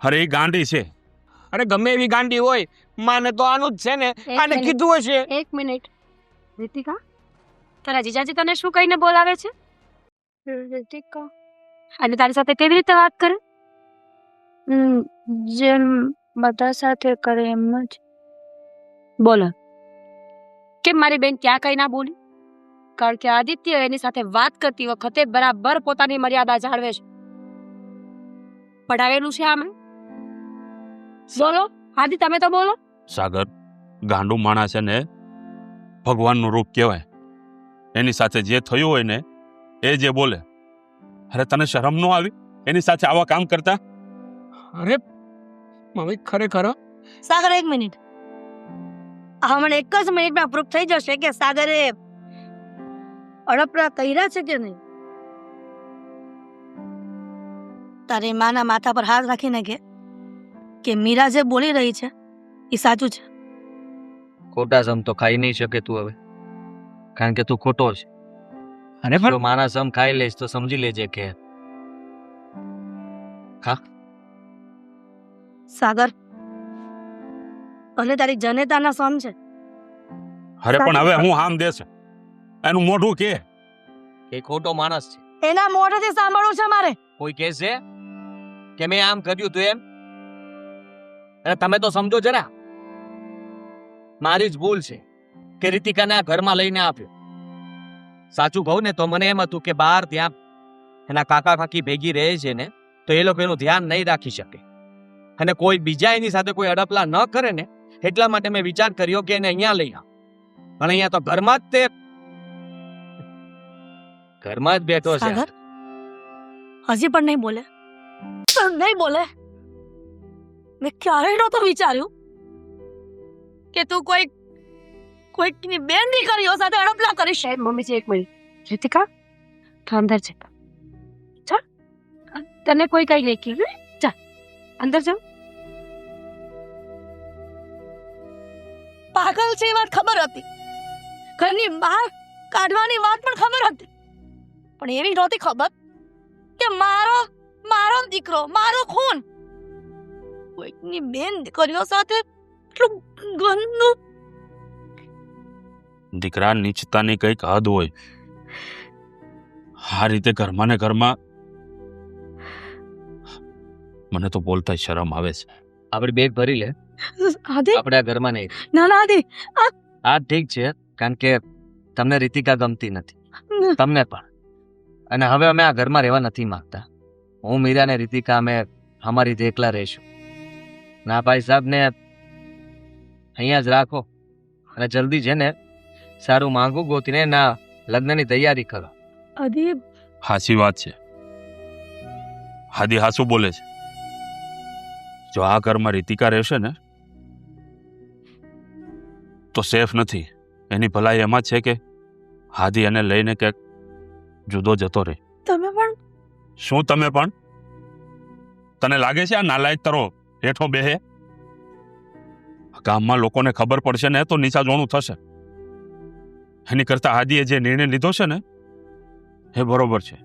અરે એ ગાંડી છે. અરે ગમે એવી ગાંડી હોય માને તો આનું જ છે ને આને મિનિટ. કીધું હશે. એક મિનિટ રીતિકા તારા જીજાજી તને શું કહીને બોલાવે છે? રીતિકા અને તારી સાથે કેવી રીતે વાત કરે? જેમ બધા સાથે કરે એમ જ. બોલો કેમ મારી બેન ક્યાં કઈ ના બોલી? કારણ કે આદિત્ય એની સાથે વાત કરતી વખતે બરાબર પોતાની મર્યાદા જાળવે છે. પડાવેલું છે આમે. બોલો આદિ તમે તો બોલો. સાગર ગાંડું માણસ છે ને ભગવાનનું રૂપ કહેવાય. એની સાથે જે થયું હોય ને એ જે બોલે. અરે તને શરમ ન આવી એની સાથે આવા કામ કરતા? અરે મમ્મી ખરેખર હો. સાગર એક મિનિટ હમણાં એક જ મિનિટમાં પ્રૂફ થઈ જશે કે સાગરે અડપડા કર્યા છે કે નહીં. તારી માના માથા પર હાથ રાખીને કે મીરા જે બોલી રહી છે એ સાચું છે. ખોટા સમ તો ખાઈ નહીં શકે તું હવે, કારણ કે તું ખોટો છે. અરે જો પણ માના સમ ખાઈ લઈશ તો સમજી લેજે કે સાગર ભલે તારી જનેતાના સમ છે. અરે પણ હવે હું આમ દેશે એનું મોઢું કે એ ખોટો માણસ છે. એના મોઢેથી સાંભળવું છે મારે. કોઈ કહેશે કે મેં આમ કર્યું તું એમ? અરે તમે તો સમજો જરા, મારી જ ભૂલ છે કે રીતિકાને આ ઘરમાં લઈને આપ્યો. સાચું કહું ને તો મને એમ હતું કે બહાર ત્યાં એના કાકા કાકી ભેગી રહે છે ને તો એ લોકો એનું ધ્યાન નહીં રાખી શકે અને કોઈ બીજા એની સાથે કોઈ અડપલા ન કરે ને એટલા માટે મેં વિચાર કર્યો કે એને અહીંયા લઈ આવ. પણ અહીંયા તો ઘરમાં જ બેઠો છે. સાગર હજી પણ નહીં બોલે. નહીં બોલે. મેં ક્યારેય નહોતું વિચાર્યું કે તું કોઈકની બેન દીકરીઓ સાથે અડપલા કરીશ. મમ્મીજી એક મિનિટ. રીતિકા તું અંદર છે. ચાલ તને કોઈ કઈ નહીં કીધું. ચાલ અંદર જાઓ. પાગલ છે એ વાત ખબર હતી. ઘરની બહાર કાઢવાની વાત પણ ખબર હતી. પણ એવી નહોતી ખબર કે મારો દીકરો મારો ખૂન કોઈકની બેન દીકરીઓ સાથે એટલું ગંદુ. દીકરા નીચતાની કઈક હદ હોય. આ રીતે ઘરમાં ને ઘરમાં મને તો બોલતા શરમ આવે છે. આપણે બેગ ભરી લે, આદિ આપણે આ ઘરમાં નહીં. ના ના આદિ આ ઠીક છે કારણ કે તમને રીતિકા ગમતી નથી, તમને પણ. અને હવે અમે આ ઘરમાં રહેવા નથી માંગતા. હું મીરા ને રીતિકા અમે અમારી રીતે એકલા રહીશું. ના ભાઈ સાહેબ ને અહીંયા જ રાખો અને જલ્દી છે ને સારું માંગુ ગોતીને ના લગ્નની તૈયારી કરો. આદિ હાસી વાત છે. હાદી હાસુ બોલે છે. જો આ ઘરમાં રીતિકા રહેશે ને તો સેફ નથી. એની ભલાઈ એમાં જ છે કે હાદી એને લઈને ક્યાંક જુદો જતો રહે. તમે પણ શું તમે પણ? તને લાગે છે આ નાલાયક તરો હેઠો બેહે? ગામમાં લોકોને ખબર પડશે ને તો નીચા જોણું થશે. એની કરતા હાદીએ જે નિર્ણય લીધો છે ને એ બરોબર છે.